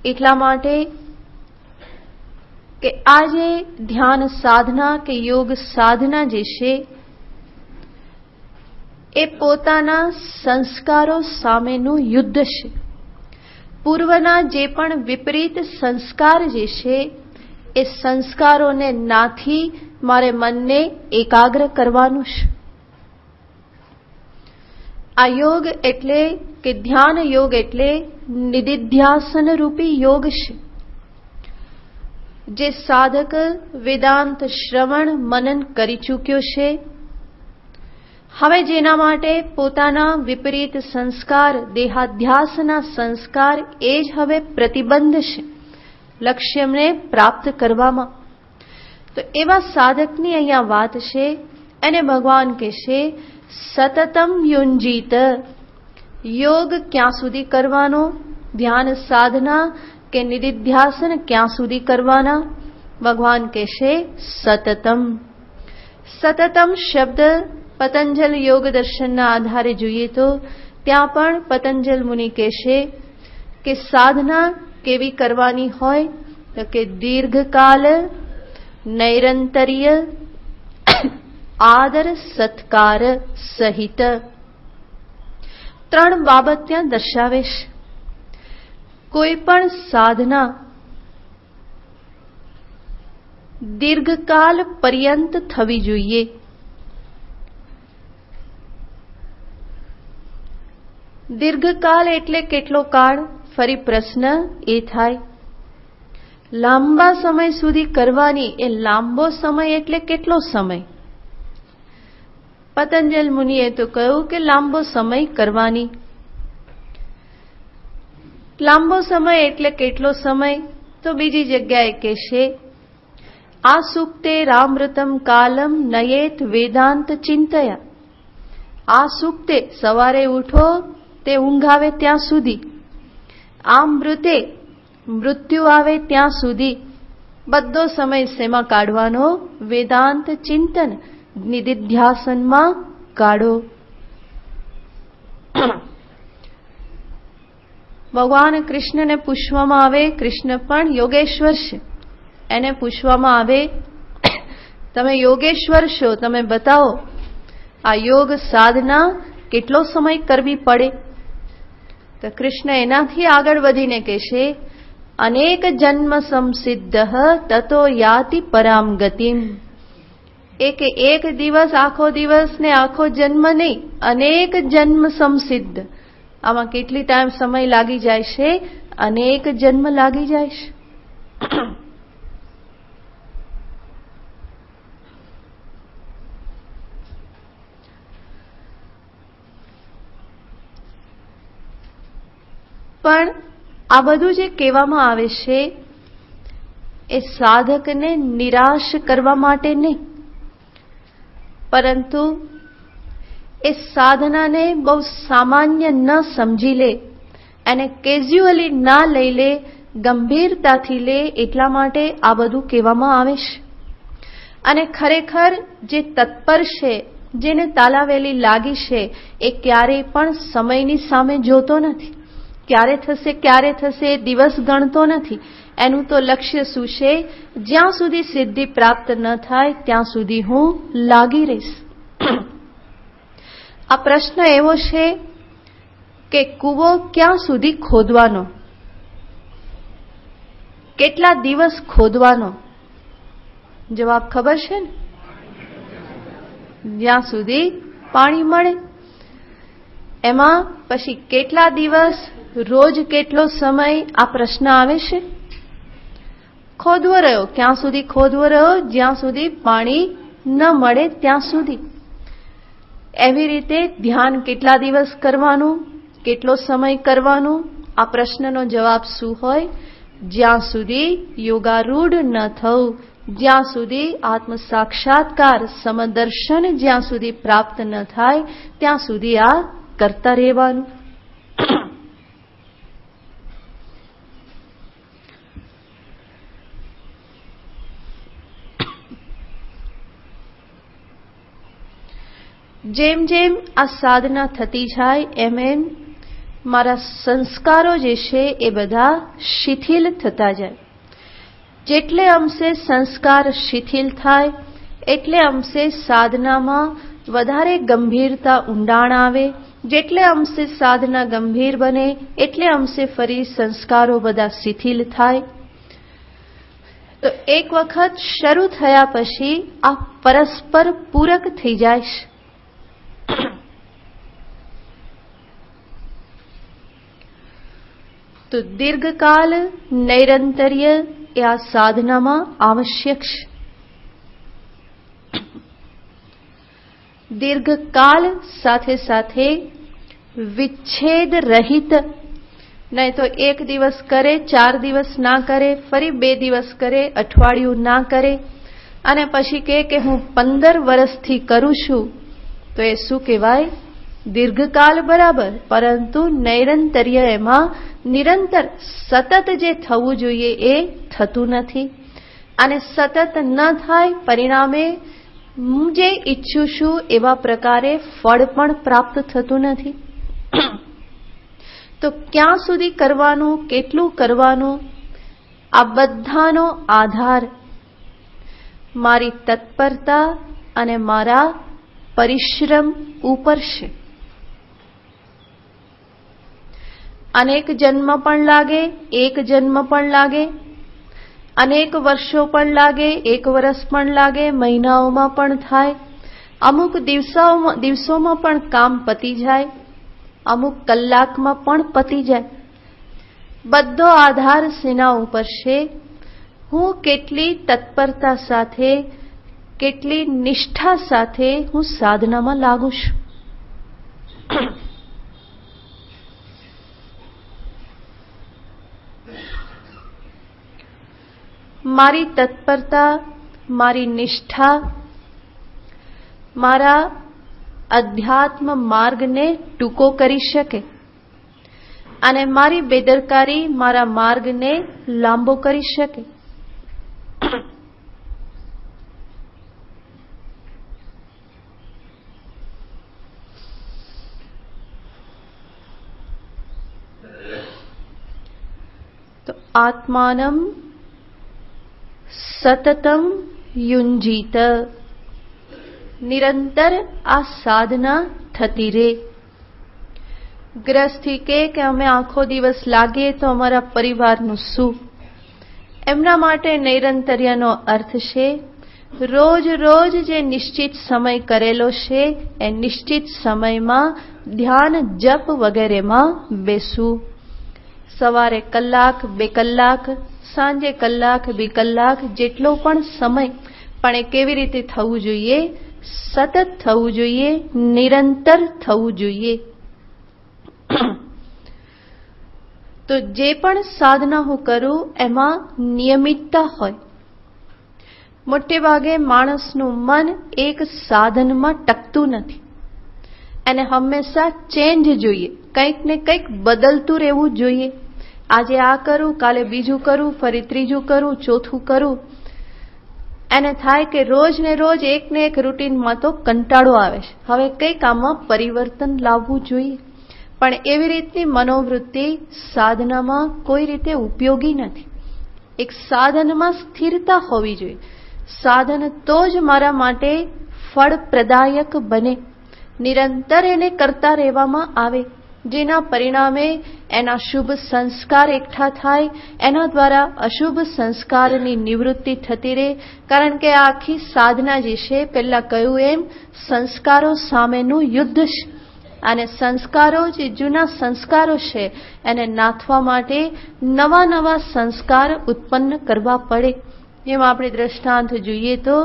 એટલા માટે કે આ જે ધ્યાન સાધના કે યોગ સાધના જે છે એ પોતાના સંસ્કારો સામેનું યુદ્ધ છે. પૂર્વના જે પણ વિપરીત સંસ્કાર જે છે એ સંસ્કારોને નાથી મારે મનને એકાગ્ર કરવાનું છે. આ યોગ એટલે કે ધ્યાન યોગ એટલે નિધિધ્યાસન રૂપી યોગ છે, જે સાધક વેદાંત શ્રવણ મનન કરી ચૂક્યો છે. હવે જેના માટે પોતાના વિપરીત સંસ્કાર, દેહાધ્યાસના સંસ્કાર એ જ હવે પ્રતિબંધ છે લક્ષ્યને પ્રાપ્ત કરવામાં. તો એવા સાધકની અહીંયા વાત છે. એને ભગવાન કહેશે સતતમ યુંજીત. યોગ ક્યાં સુધી કરવાનો, ધ્યાન સાધના કે નિધિધ્યાસન ક્યાં સુધી કરવાના? ભગવાન કહેશે સતતમ. સતતમ શબ્દ પતંજલ યોગ દર્શનના આધારે જોઈએ તો ત્યાં પણ પતંજલ મુનિ કહેશે કે સાધના કેવી કરવાની હોય તો કે દીર્ઘકાલ, નૈરંતર્ય, આદર સત્કાર સહિત. ત્રણ બાબત ત્યાં દર્શાવે છે. કોઈ પણ સાધના દીર્ઘકાલ પર્યંત થવી જોઈએ. દીર્ઘકાલ એટલે કેટલો કાળ? ફરી પ્રશ્ન એ થાય. લાંબા સમય સુધી કરવાની. એ લાંબો સમય એટલે કેટલો સમય? પતંજલ મુનિએ તો કહ્યું કે લાંબો સમય કરવાની. લાંબો સમય એટલે કેટલો સમય? તો બીજી જગ્યાએ કહેશે આ સુક્તે રામૃતમ કાલમ નયેત વેદાંત ચિંતયા. આ સુક્તે સવારે ઉઠો તે ઊંઘ આવે ત્યાં સુધી, આમ મૃતે મૃત્યુ આવે ત્યાં સુધી બધો સમય શેમાં કાઢવાનો? વેદાંત ચિંતન, નિધિધ્યાસનમાં કાઢો. ભગવાન કૃષ્ણને પૂછવામાં આવે, કૃષ્ણ પણ યોગેશ્વર છે, એને પૂછવામાં આવે તમે યોગેશ્વર છો, તમે બતાવો આ યોગ સાધના કેટલો સમય કરવી પડે? તો કૃષ્ણ એનાથી આગળ વધીને કહેશે અનેક જન્મ સંસિદ્ધ તતો યાતિ પરામ ગતિમ. એક દિવસ, આખો દિવસ ને આખો જન્મ નહીં, અનેક જન્મ સંસિદ્ધ. આમાં કેટલી ટાઈમ સમય લાગી જાય છે? અનેક જન્મ લાગી જાય છે. પણ આ બધું જે કહેવામાં આવે છે એ સાધકને નિરાશ કરવા માટે નહીં, પરંતુ એ સાધનાને બહુ સામાન્ય ન સમજી લે, એને કેઝ્યુઅલી ના લઈ લે, ગંભીરતાથી લે, એટલા માટે આ બધું કહેવામાં આવે છે. અને ખરેખર જે તત્પર છે, જેને તાલાવેલી લાગી છે, એ ક્યારેય પણ સમયની સામે જોતો નથી. ક્યારે થશે દિવસ ગણતો નથી. એનું તો લક્ષ્ય શું છે? જ્યાં સુધી સિદ્ધિ પ્રાપ્ત ન થાય ત્યાં સુધી હું લાગી રહીશ. આ પ્રશ્ન એવો છે કે કૂવો ક્યાં સુધી ખોદવાનો, કેટલા દિવસ ખોદવાનો? જવાબ ખબર છે ને? જ્યાં સુધી પાણી મળે. એમાં પછી કેટલા દિવસ, રોજ કેટલો સમય? આ પ્રશ્ન આવે છે. ખોદવો રહ્યો. ક્યાં સુધી ખોદવો રહ્યો? જ્યાં સુધી પાણી ન મળે ત્યાં સુધી. એવી રીતે ધ્યાન કેટલા દિવસ કરવાનું, કેટલો સમય કરવાનું? આ પ્રશ્નનો જવાબ શું હોય? જ્યાં સુધી યોગારૂઢ ન થવું, જ્યાં સુધી આત્મ સાક્ષાત્કાર, સમદર્શન જ્યાં સુધી પ્રાપ્ત ન થાય ત્યાં સુધી આ કરતા રહેવાનું. જેમ જેમ આ સાધના થતી જાય એમ એમ મારા સંસ્કારો જે છે એ બધા શિથિલ થતા જાય. જેટલે અંશે સંસ્કાર શિથિલ થાય એટલે અંશે સાધનામાં વધારે ગંભીરતા ઊંડાણ આવે, જેટલે અંશે સાધના ગંભીર બને એટલે અંશે ફરી સંસ્કારો બધા શિથિલ થાય. તો એક વખત શરૂ થયા પછી આ પરસ્પર પૂરક થઈ જાય. તો દીર્ઘકાલ નૈરંતર્ય એ આ સાધનામાં આવશ્યક છે. દીર્ઘકાલ સાથે સાથે વિચ્છેદ રહિત, નહીં તો એક દિવસ કરે, 4 દિવસ ના કરે, ફરી 2 દિવસ કરે, અઠવાડિયું ના કરે અને પછી કહે કે હું 15 વર્ષથી કરું છું, તો એ શું કહેવાય? દીર્ઘકાલ બરાબર, પરંતુ નૈરંતર્ય એમાં નિરંતર સતત જે થવું જોઈએ એ થતું નથી. અને સતત ન થાય, પરિણામે હું જે ઈચ્છું છું એવા પ્રકારે ફળ પણ પ્રાપ્ત થતું નથી. તો ક્યાં સુધી કરવાનું, કેટલું કરવાનું, આ બધાનો આધાર મારી તત્પરતા અને મારા પરિશ્રમ ઉપર છે. અનેક જન્મ પણ લાગે, એક જન્મ પણ લાગે, અનેક વર્ષો પણ લાગે, 1 વર્ષ પણ લાગે, મહિનાઓમાં પણ થાય, અમુક દિવસોમાં પણ કામ પતી જાય, અમુક કલાકમાં પણ પતી જાય. બધો આધાર સેના ઉપર છે? હું કેટલી તત્પરતા સાથે, કેટલી નિષ્ઠા સાથે હું સાધનામાં લાગુ છું. મારી તત્પરતા, મારી નિષ્ઠા મારા અધ્યાત્મ માર્ગને ટૂંકો કરી શકે અને મારી બેદરકારી મારા માર્ગને લાંબો કરી શકે. તો આત્માનમ સતતમ યુંજીત, નિરંતર આ સાધના થતી રહે. ગ્રસ્થી કે અમે આખો દિવસ લાગીએ તો અમારા પરિવારનું શું? એમના માટે નૈરંતર્યનો અર્થ છે રોજ રોજ જે નિશ્ચિત સમય કરેલો છે એ નિશ્ચિત સમયમાં ધ્યાન જપ વગેરેમાં બેસવું. સવારે 1 કલાક, 2 કલાક, સાંજે 1 કલાક, 2 કલાક, જેટલો પણ સમય, પણ એ કેવી રીતે થવું જોઈએ? સતત થવું જોઈએ, નિરંતર થવું જોઈએ. તો જે પણ સાધના હું કરું એમાં નિયમિતતા હોય. મોટે ભાગે માણસનું મન એક સાધનમાં ટકતું નથી. એને હંમેશા ચેન્જ જોઈએ, કંઈક ને કંઈક બદલતું રહેવું જોઈએ. આજે આ કરું, કાલે બીજું કરું, ફરી ત્રીજું કરું, ચોથું કરું. એને થાય કે રોજ ને રોજ એક ને એક રૂટીનમાં તો કંટાળો આવે છે, હવે કંઈક આમાં પરિવર્તન લાવવું જોઈએ. પણ એવી રીતની મનોવૃત્તિ સાધનામાં કોઈ રીતે ઉપયોગી નથી. એક સાધનમાં સ્થિરતા હોવી જોઈએ. સાધન તો જ મારા માટે ફળપ્રદાયક બને, નિરંતર એને કરતા રહેવામાં આવે, જેના પરિણામે એના શુભ સંસ્કાર એકઠા થાય, એના દ્વારા અશુભ સંસ્કારની નિવૃત્તિ થતી રહે. કારણ કે આ આખી સાધના જે છે, પહેલા કહ્યું એમ, સંસ્કારો સામેનું યુદ્ધ છે. અને સંસ્કારો, જે જૂના સંસ્કારો છે, એને નાથવા માટે નવા નવા સંસ્કાર ઉત્પન્ન કરવા પડે. જેમ આપણે દ્રષ્ટાંત જોઈએ તો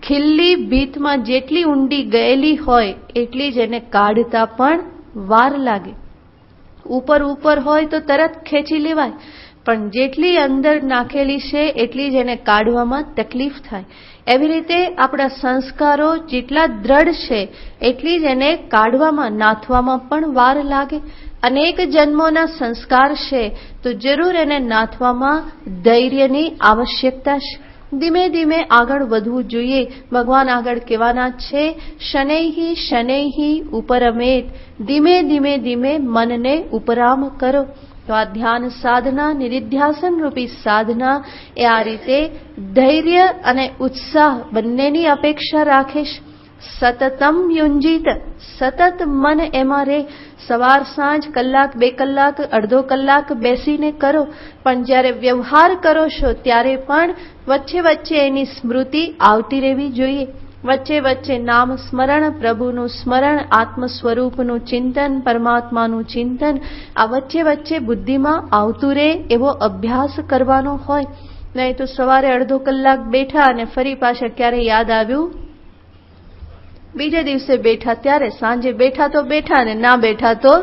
ખીલ્લી ભીતમાં જેટલી ઊંડી ગયેલી હોય એટલી જ એને કાઢતા પણ વાર લાગે. ઉપર ઉપર હોય તો તરત ખેંચી લેવાય, પણ જેટલી અંદર નાખેલી છે એટલી જ એને કાઢવામાં તકલીફ થાય. એવી રીતે આપણા સંસ્કારો જેટલા દ્રઢ છે એટલી જ એને કાઢવામાં, નાથવામાં પણ વાર લાગે. અનેક જન્મોના સંસ્કાર છે તો જરૂર એને નાથવામાં ધૈર્યની આવશ્યકતા છે. ધીમે ધીમે આગળ વધવું જોઈએ. ભગવાન આગળ કહેવાના છે, શનૈહિ શનૈહિ ઉપરમેત, ધીમે ધીમે ધીમે મનને ઉપરામ કરો. તો આ ધ્યાન સાધના, નિધિધ્યાસન રૂપી સાધના એ આ રીતે ધૈર્ય અને ઉત્સાહ બંનેની અપેક્ષા રાખે છે. સતતમ યુંજીત, સતત મન એમાં રહે. સવાર સાંજ કલાક 2 કલાક અડધો કલાક બેસીને કરો, પણ જ્યારે વ્યવહાર કરો છો ત્યારે પણ વચ્ચે વચ્ચે એની સ્મૃતિ આવતી રહેવી જોઈએ. વચ્ચે વચ્ચે નામ સ્મરણ, પ્રભુનું સ્મરણ, આત્મ સ્વરૂપનું ચિંતન, પરમાત્માનું ચિંતન આ વચ્ચે વચ્ચે બુદ્ધિમાં આવતું રહે એવો અભ્યાસ કરવાનો હોય. નહીં તો સવારે અડધો કલાક બેઠા અને ફરી પાછા ક્યારે યાદ આવ્યું, બીજે દિવસે બેઠા ત્યારે, સાંજે બેઠા તો બેઠા ને ના બેઠા તો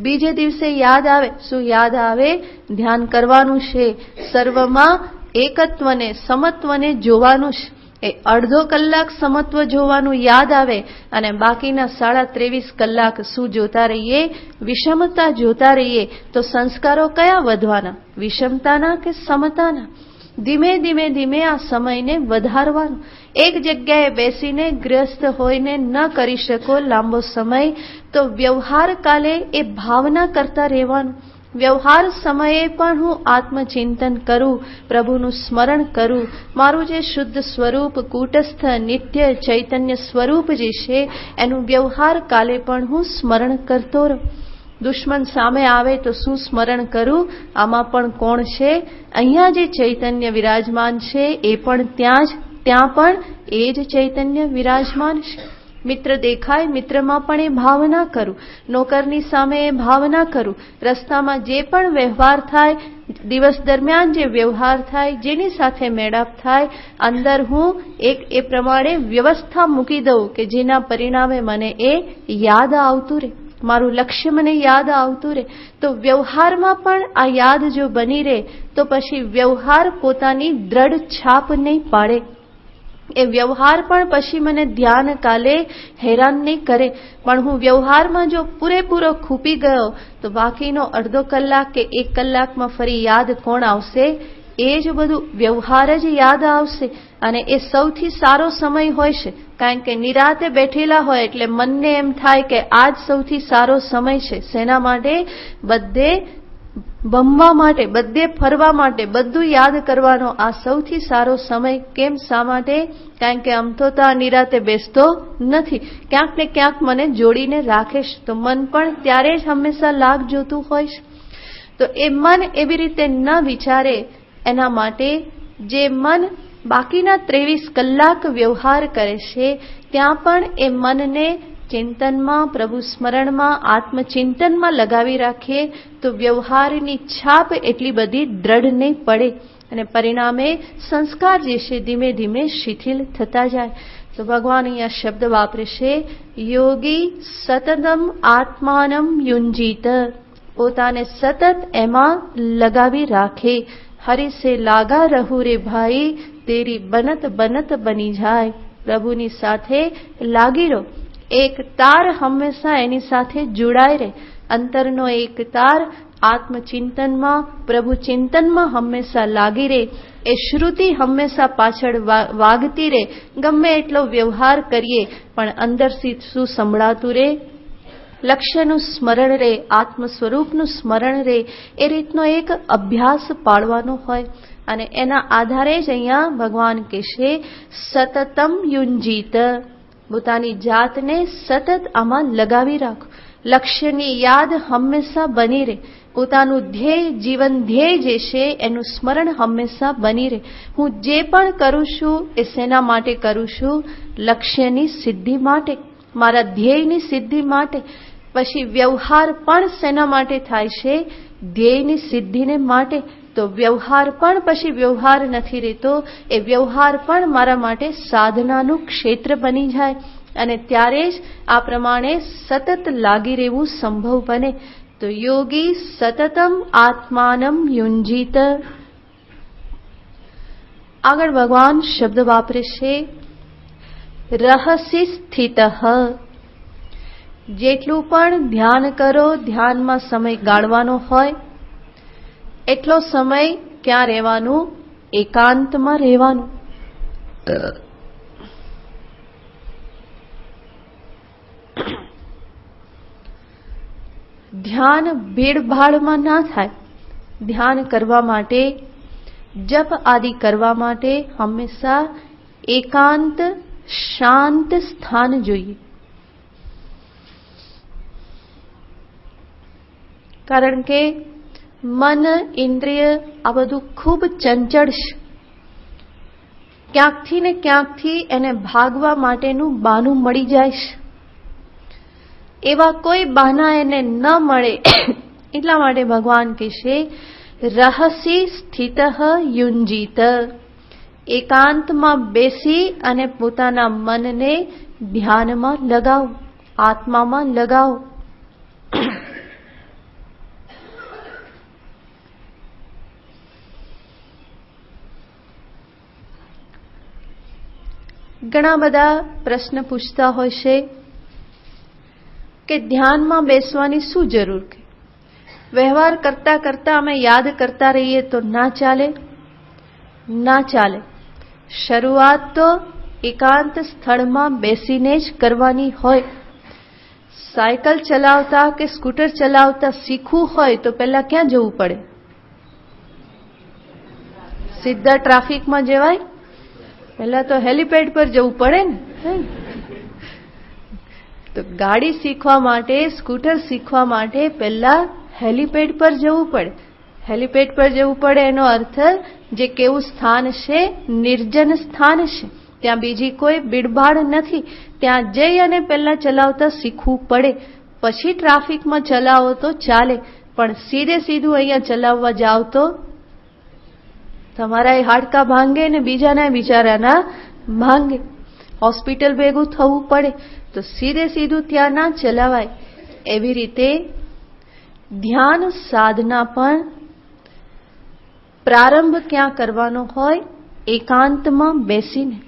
બીજે દિવસે યાદ આવે. શું યાદ આવે? ધ્યાન કરવાનું છે, સર્વમાં એકત્વને સમત્વને જોવાનું છે. એ અડધો કલાક સમત્વ જોવાનું યાદ આવે અને બાકીના 23.5 કલાક શું જોતા રહીએ? વિષમતા જોતા રહીએ. તો સંસ્કારો કયા વધવાના? વિષમતાના કે સમતાના? ધીમે ધીમે ધીમે આ સમયને વધારવાનો. એક જગ્યાએ બેસીને ગ્રસ્ત હોઈને ન કરી શકો લાંબો સમય, તો વ્યવહાર કાલે એ ભાવના કરતા રહેવાનું. વ્યવહાર સમયે પણ હું આત્મચિંતન કરું, પ્રભુનું સ્મરણ કરું, મારું જે શુદ્ધ સ્વરૂપ કૂટસ્થ નિત્ય ચૈતન્ય સ્વરૂપ જે છે એનું વ્યવહાર કાલે પણ હું સ્મરણ કરતો રહું. દુશ્મન સામે આવે તો શું સ્મરણ કરું? આમાં પણ કોણ છે? અહીંયા જે ચૈતન્ય વિરાજમાન છે એ પણ ત્યાં પણ એ જ ચૈતન્ય વિરાજમાન છે. મિત્ર દેખાય, મિત્રમાં પણ એ ભાવના કરું. નોકરની સામે એ ભાવના કરું. રસ્તામાં જે પણ વ્યવહાર થાય, દિવસ દરમિયાન જે વ્યવહાર થાય, જેની સાથે મેળાપ થાય, અંદર હું એ પ્રમાણે વ્યવસ્થા મૂકી દઉં કે જેના પરિણામે મને એ યાદ આવતું રહે, મારું લક્ષ્ય મને યાદ આવતું રહે. તો વ્યવહારમાં પણ આ યાદ જો બની રહે તો પછી વ્યવહાર પોતાની દ્રઢ છાપ નહીં પાડે. એ વ્યવહાર પણ પછી મને ધ્યાન કાલે હેરાન નહીં કરે. પણ હું વ્યવહારમાં જો પૂરેપૂરો ખૂપી ગયો તો બાકીનો અડધો કલાક કે 1 કલાકમાં ફરી યાદ કોણ આવશે? એ જ બધું વ્યવહાર જ યાદ આવશે. અને એ સૌથી સારો સમય હોય છે, કારણ કે નિરાતે બેઠેલા હોય એટલે મનને એમ થાય કે આજ સૌથી સારો સમય છે. શેના માટે? બધે ભમવા માટે, બધે ફરવા માટે, બધું યાદ કરવાનો આ સૌથી સારો સમય. કેમ? શા માટે? કારણ કે આમ તો આ નિરાતે બેસતો નથી, ક્યાંક ને ક્યાંક મને જોડીને રાખે છે. તો મન પણ ત્યારે જ હંમેશા લાગ જોતું હોય છે. તો એ મન એવી રીતે ન વિચારે, એના માટે જે મન બાકીના 23 કલાક વ્યવહાર કરે છે ત્યાં પણ એ મનને ચિંતનમાં, પ્રભુ સ્મરણમાં, આત્મચિંતનમાં લગાવી રાખીએ તો વ્યવહારની છાપ એટલી બધી દ્રઢ નહીં પડે અને પરિણામે સંસ્કાર જે છે ધીમે ધીમે શિથિલ થતા જાય. તો ભગવાન અહીંયા શબ્દ વાપરે છે, યોગી સતતમ આત્માનમ યુંજીત, પોતાને સતત એમાં લગાવી રાખે. હરિ સે લાગા રહુ રે ભાઈ, તેરી બનત બનત બની જાય. પ્રભુની સાથે લાગી રહો. એક તાર હંમેશા એની સાથે જોડાય રહે. અંતરનો એક તાર આત્મચિંતનમાં, પ્રભુ ચિંતનમાં હંમેશા લાગી રહે. એ શ્રુતિ હંમેશા પાછળ વાગતી રહે. ગમે એટલો વ્યવહાર કરીએ પણ અંદરથી શું સંભળાતું રહે? લક્ષ્યનું સ્મરણ રહે, આત્મ સ્વરૂપનું સ્મરણ રહે. એ રીતનો એક અભ્યાસ પાડવાનો હોય અને એના આધારે જ અહીંયા ભગવાન કહેશે સતતમ યુંજીત, પોતાની જાતને સતત આમાં લગાવી રાખો. લક્ષ્યની યાદ હંમેશા બની રહે. પોતાનું ધ્યેય, જીવન ધ્યેય જે છે એનું સ્મરણ હંમેશા બની રહે. હું જે પણ કરું છું એ શેના માટે કરું છું? લક્ષ્યની સિદ્ધિ માટે, મારા ધ્યેયની સિદ્ધિ માટે. પછી વ્યવહાર પણ શેના માટે થાય છે? ધ્યેયની સિદ્ધિને માટે. તો વ્યવહાર પણ પછી વ્યવહાર નથી રહેતો, એ વ્યવહાર પણ મારા માટે સાધનાનું ક્ષેત્ર બની જાય અને ત્યારે જ આ પ્રમાણે સતત લાગી રહેવું સંભવ બને. તો યોગી સતતમ આત્માનમ યુંજીત. આગળ ભગવાન શબ્દ વાપરે છે રહસી સ્થિત. જેટલું પણ ધ્યાન કરો, ધ્યાનમાં સમય ગાળવાનો હોય એટલો સમય ક્યાં રહેવાનું? એકાંતમાં રહેવાનું. ધ્યાન ભીડભાડમાં ના થાય. ધ્યાન કરવા માટે, જપ આદિ કરવા માટે હંમેશા એકાંત શાંત સ્થાન જોઈએ. કારણ કે મન, ઇન્દ્રિય આ બધું ખૂબ ચંચળ છે. ક્યાંકથી ને ક્યાંકથી એને ભાગવા માટેનું બહાનું મળી જાય છે. એવા કોઈ બહાના એને ન મળે એટલા માટે ભગવાન કહેશે રહસી સ્થિત યુંજીત. એકાંતમાં બેસી અને પોતાના મનને ધ્યાનમાં લગાવો, આત્મામાં લગાવો. ઘણા બધા પ્રશ્ન પૂછતા હોય છે કે ધ્યાનમાં બેસવાની શું જરૂર? કે વ્યવહાર કરતા કરતા અમે યાદ કરતા રહીએ તો ના ચાલે? ના ચાલે. શરૂઆત તો એકાંત સ્થળમાં બેસીને જ કરવાની હોય. સાયકલ ચલાવતા કે સ્કૂટર ચલાવતા શીખવું હોય તો પહેલા ક્યાં જવું પડે? સીધા ટ્રાફિકમાં જવાય? પહેલા તો હેલિપેડ પર જવું પડે ને. તો ગાડી શીખવા માટે, સ્કૂટર શીખવા માટે પહેલા હેલિપેડ પર જવું પડે. હેલિપેડ પર જવું પડે એનો અર્થ જે કેવું સ્થાન છે, નિર્જન સ્થાન છે, ત્યાં બીજી કોઈ ભીડભાડ નથી. ત્યાં જઈ અને પહેલા ચલાવતા શીખવું પડે. પછી ટ્રાફિકમાં ચલાવો તો ચાલે, પણ સીધે સીધું અહીંયા ચલાવવા જાવ તો તમારા હાડકા ભાંગે ને બીજાના બિચારાના ભાંગે. હોસ્પિટલ ભેગું થવું પડે. તો સીધે સીધું ત્યાં ના ચલાવાય. એવી રીતે ધ્યાન સાધના પણ પ્રારંભ ક્યાં કરવાનો હોય? એકાંતમાં બેસીને,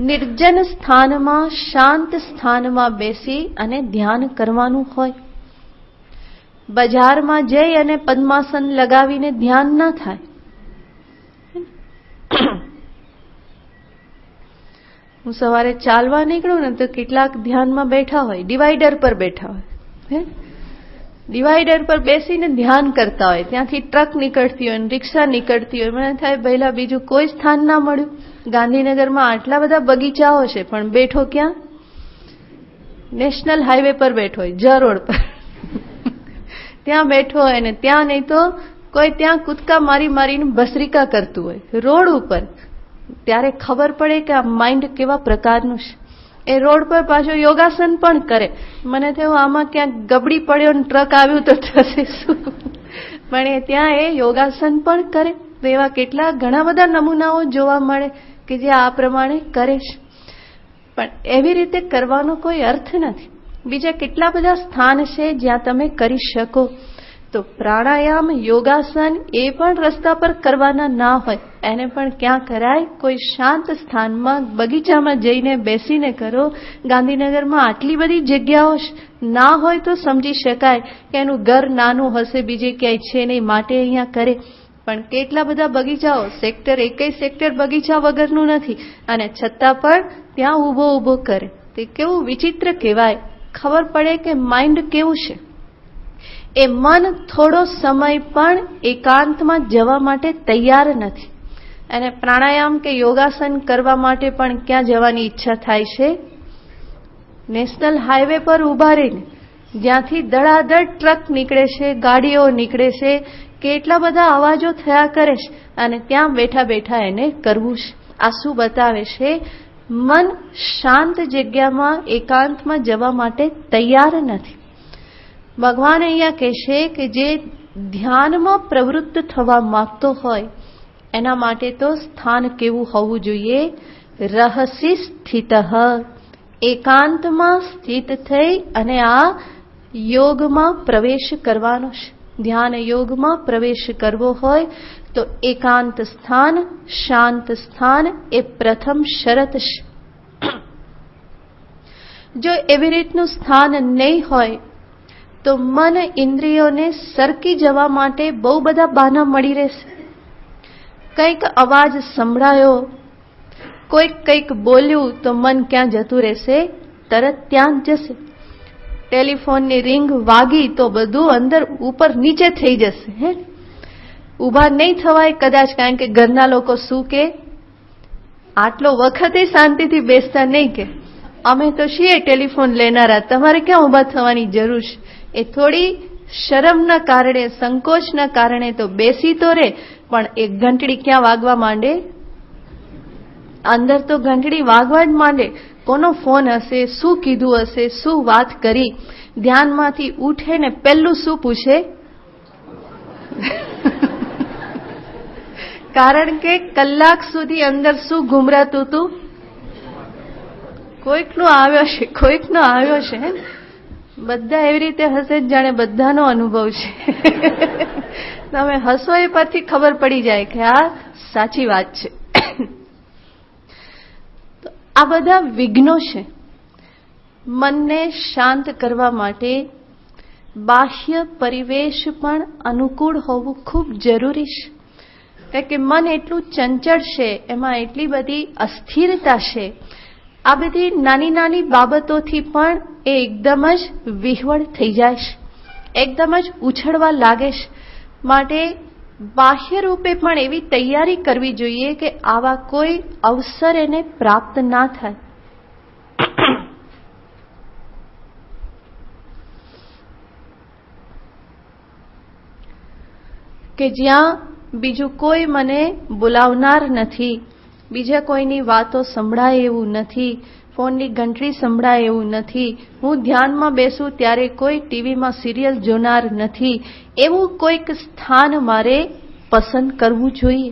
નિર્જન સ્થાનમાં, શાંત સ્થાનમાં બેસી અને ધ્યાન કરવાનું હોય. બજારમાં જઈ અને પદ્માસન લગાવીને ધ્યાન ના થાય. હું સવારે ચાલવા નીકળું ને તો કેટલાક ધ્યાનમાં બેઠા હોય, ડિવાઈડર પર બેઠા હોય. ડિવાઈડર પર બેસીને ધ્યાન કરતા હોય. ત્યાંથી ટ્રક નીકળતી હોય, રિક્ષા નીકળતી હોય. મને થાય પહેલા બીજું કોઈ સ્થાન ના મળ્યું. ગાંધીનગરમાં આટલા બધા બગીચાઓ છે, પણ બેઠો ક્યાં? નેશનલ હાઈવે પર બેઠો હોય, જ રોડ પર ત્યાં બેઠો હોય. ને ત્યાં નહીં તો કોઈ ત્યાં કૂદકા મારી મારીને ભસ્રિકા કરતું હોય રોડ ઉપર. ત્યારે ખબર પડે કે આ માઇન્ડ કેવા પ્રકારનું છે. એ રોડ પર પાછો યોગાસન પણ કરે. મને થયું આમાં ક્યાંક ગબડી પડ્યો ને ટ્રક આવ્યું તો થશે શું? પણ એ ત્યાં એ યોગાસન પણ કરે. તો એવા કેટલા ઘણા બધા નમૂનાઓ જોવા મળે કે જે આ પ્રમાણે કરે છે. પણ એવી રીતે કરવાનો કોઈ અર્થ નથી. બીજા કેટલા બધા સ્થાન છે જ્યાં તમે કરી શકો. તો પ્રાણાયામ, યોગાસન એ પણ રસ્તા પર કરવાના ના હોય. એને પણ ક્યાં કરાય? કોઈ શાંત સ્થાનમાં, બગીચામાં જઈને બેસીને કરો. ગાંધીનગરમાં આટલી બધી જગ્યાઓ ના હોય તો સમજી શકાય કે એનું ઘર નાનું હશે, બીજે ક્યાંય છે નહીં, માટે અહીંયા કરે. પણ કેટલા બધા બગીચાઓ, સેક્ટર, એકેય સેક્ટર બગીચા વગરનું નથી, અને છતાં પણ ત્યાં ઊભો ઊભો કરે. તે કેવું વિચિત્ર કહેવાય. ખબર પડે કે માઇન્ડ કેવું છે. એ મન થોડો સમય પણ એકાંતમાં જવા માટે તૈયાર નથી. અને પ્રાણાયામ કે યોગાસન કરવા માટે પણ ક્યાં જવાની ઈચ્છા થાય છે? નેશનલ હાઈવે પર ઉભા રહીને, જ્યાંથી દડાદડ ટ્રક નીકળે છે, ગાડીઓ નીકળે છે, કેટલા બધા અવાજો થયા કરે છે, અને ત્યાં બેઠા બેઠા એને કરવું છે. આ શું બતાવે છે? મન શાંત જગ્યામાં, એકાંતમાં જવા માટે તૈયાર નથી. ભગવાન અહીંયા કહેશે કે જે ધ્યાનમાં પ્રવૃત્ત થવા માંગતો હોય એના માટે તો સ્થાન કેવું હોવું જોઈએ? રહસી સ્થિત. એકાંતમાં સ્થિત થઈ અને આ યોગમાં પ્રવેશ કરવાનો છે. ધ્યાન યોગમાં પ્રવેશ કરવો હોય તો એકાંત સ્થાન, શાંત સ્થાન એ પ્રથમ શરત છે. જો એવી રીતનું સ્થાન નહીં હોય તો મન, ઇન્દ્રિયોને સરકી જવા માટે બહુ બધા બહાના મળી રહેશે. કંઈક અવાજ સંભળાયો, કોઈક કંઈક બોલ્યું તો મન ક્યાં જતું રહેશે? તરત ત્યાં જ જશે. ટેલિફોનની રિંગ વાગી તો બધું અંદર ઉપર નીચે થઈ જશે. ઊભા નહીં થવાય કદાચ, કારણ કે ઘરના લોકો શું કે આટલો વખતે શાંતિથી બેસતા નહીં કે અમે તો છીએ ટેલિફોન લેનારા, તમારે ક્યાં ઊભા થવાની જરૂર છે. એ થોડી શરમના કારણે, સંકોચના કારણે તો બેસી તો રે, પણ એ ઘંટડી ક્યાં વાગવા માંડે? અંદર તો ઘંટડી વાગવા જ માંડે. કોનો ફોન હશે, શું કીધું હશે, શું વાત કરી? ધ્યાનમાંથી ઉઠે ને પહેલું શું પૂછે? કારણ કે કલાક સુધી અંદર શું ઘુમરાતું હતું? કોઈકનો આવ્યો છે, કોઈકનો આવ્યો છે. બધા એવી રીતે હશે જાણે બધાનો અનુભવ છે. તમે હસો એ પરથી ખબર પડી જાય કે આ સાચી વાત છે. તો આ બધા વિઘ્નો છે. મનને શાંત કરવા માટે બાહ્ય પરિવેશ પણ અનુકૂળ હોવું ખૂબ જરૂરી છે. કારણ કે મન એટલું ચંચળ છે, એમાં એટલી બધી અસ્થિરતા છે. આ બધી નાની નાની બાબતોથી પણ એ એકદમ જ વિહવળ થઈ જાય છે, એકદમ જ ઉછળવા લાગે છે. માટે બાહ્ય રૂપે પણ એવી તૈયારી કરવી જોઈએ કે આવા કોઈ અવસર એને પ્રાપ્ત ના થાય. કે જ્યાં બીજું કોઈ મને બોલાવનાર નથી, બીજા કોઈની વાતો સંભળાય એવું નથી, ફોનની ઘંટડી સંભળાય એવું નથી, હું ધ્યાનમાં બેસું ત્યારે કોઈ ટીવીમાં સિરિયલ જોનાર નથી, એવું કોઈક સ્થાન મારે પસંદ કરવું જોઈએ.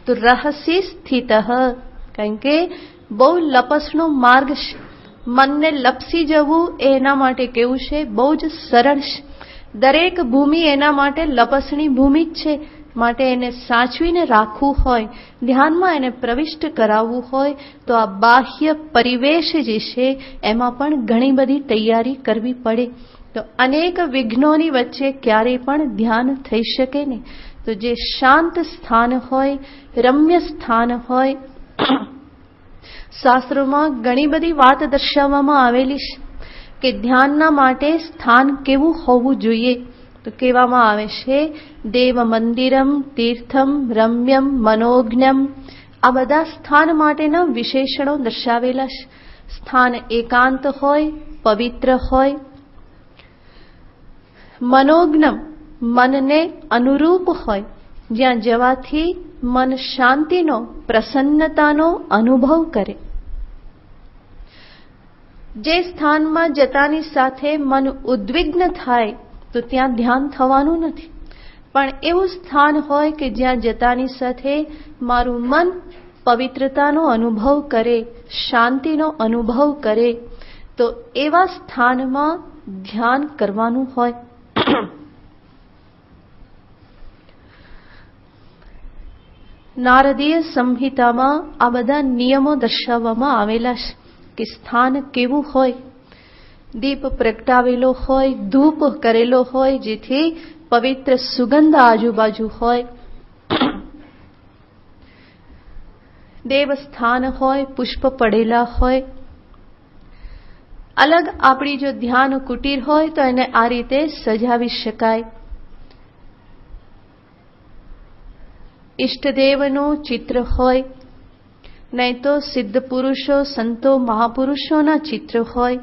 તો રહસ્ય સ્થિત, કારણ કે બહુ લપસણો માર્ગ છે. મનને લપસી જવું એના માટે કેવું છે? બહુ જ સરળ છે. દરેક ભૂમિ એના માટે લપસણી ભૂમિ જ છે. માટે એને સાચવીને રાખવું હોય, ધ્યાનમાં એને પ્રવિષ્ટ કરાવવું હોય તો આ બાહ્ય પરિવેશ જે છે એમાં પણ ઘણી બધી તૈયારી કરવી પડે. તો અનેક વિઘ્નોની વચ્ચે ક્યારેય પણ ધ્યાન થઈ શકે નહીં. તો જે શાંત સ્થાન હોય, રમ્ય સ્થાન હોય, શાસ્ત્રોમાં ઘણી બધી વાત દર્શાવવામાં આવેલી છે કે ધ્યાનના માટે સ્થાન કેવું હોવું જોઈએ. તો કહેવામાં આવે છે દેવ મંદિરમ, તીર્થમ, રમ્યમ, મનોજ્ઞમ. આ બધા સ્થાન માટેના વિશેષણો દર્શાવેલા છે. સ્થાન એકાંત હોય, પવિત્ર હોય. મનોજ્ઞમ, મનને અનુરૂપ હોય, જ્યાં જવાથી મન શાંતિનો, પ્રસન્નતાનો અનુભવ કરે. જે સ્થાનમાં જતાની સાથે મન ઉદ્વિગ્ન થાય તો ત્યાં ધ્યાન થવાનું નથી. પણ એવું સ્થાન હોય કે જ્યાં જતાની સાથે મારું મન પવિત્રતાનો અનુભવ કરે, શાંતિનો અનુભવ કરે, તો એવા સ્થાનમાં ધ્યાન કરવાનું હોય. નારદીય સંહિતામાં આ બધા નિયમો દર્શાવવામાં આવેલા છે કે સ્થાન કેવું હોય. દીપ પ્રગટાવેલો હોય, ધૂપ કરેલો હોય, જેથી પવિત્ર સુગંધ આજુબાજુ હોય. દેવસ્થાન હોય, પુષ્પ પડેલા હોય. અલગ આપણી જો ધ્યાન કુટીર હોય તો એને આ રીતે સજાવી શકાય. ઈષ્ટદેવનું ચિત્ર હોય, નહીં તો સિદ્ધ પુરુષો, સંતો, મહાપુરુષોના ચિત્ર હોય.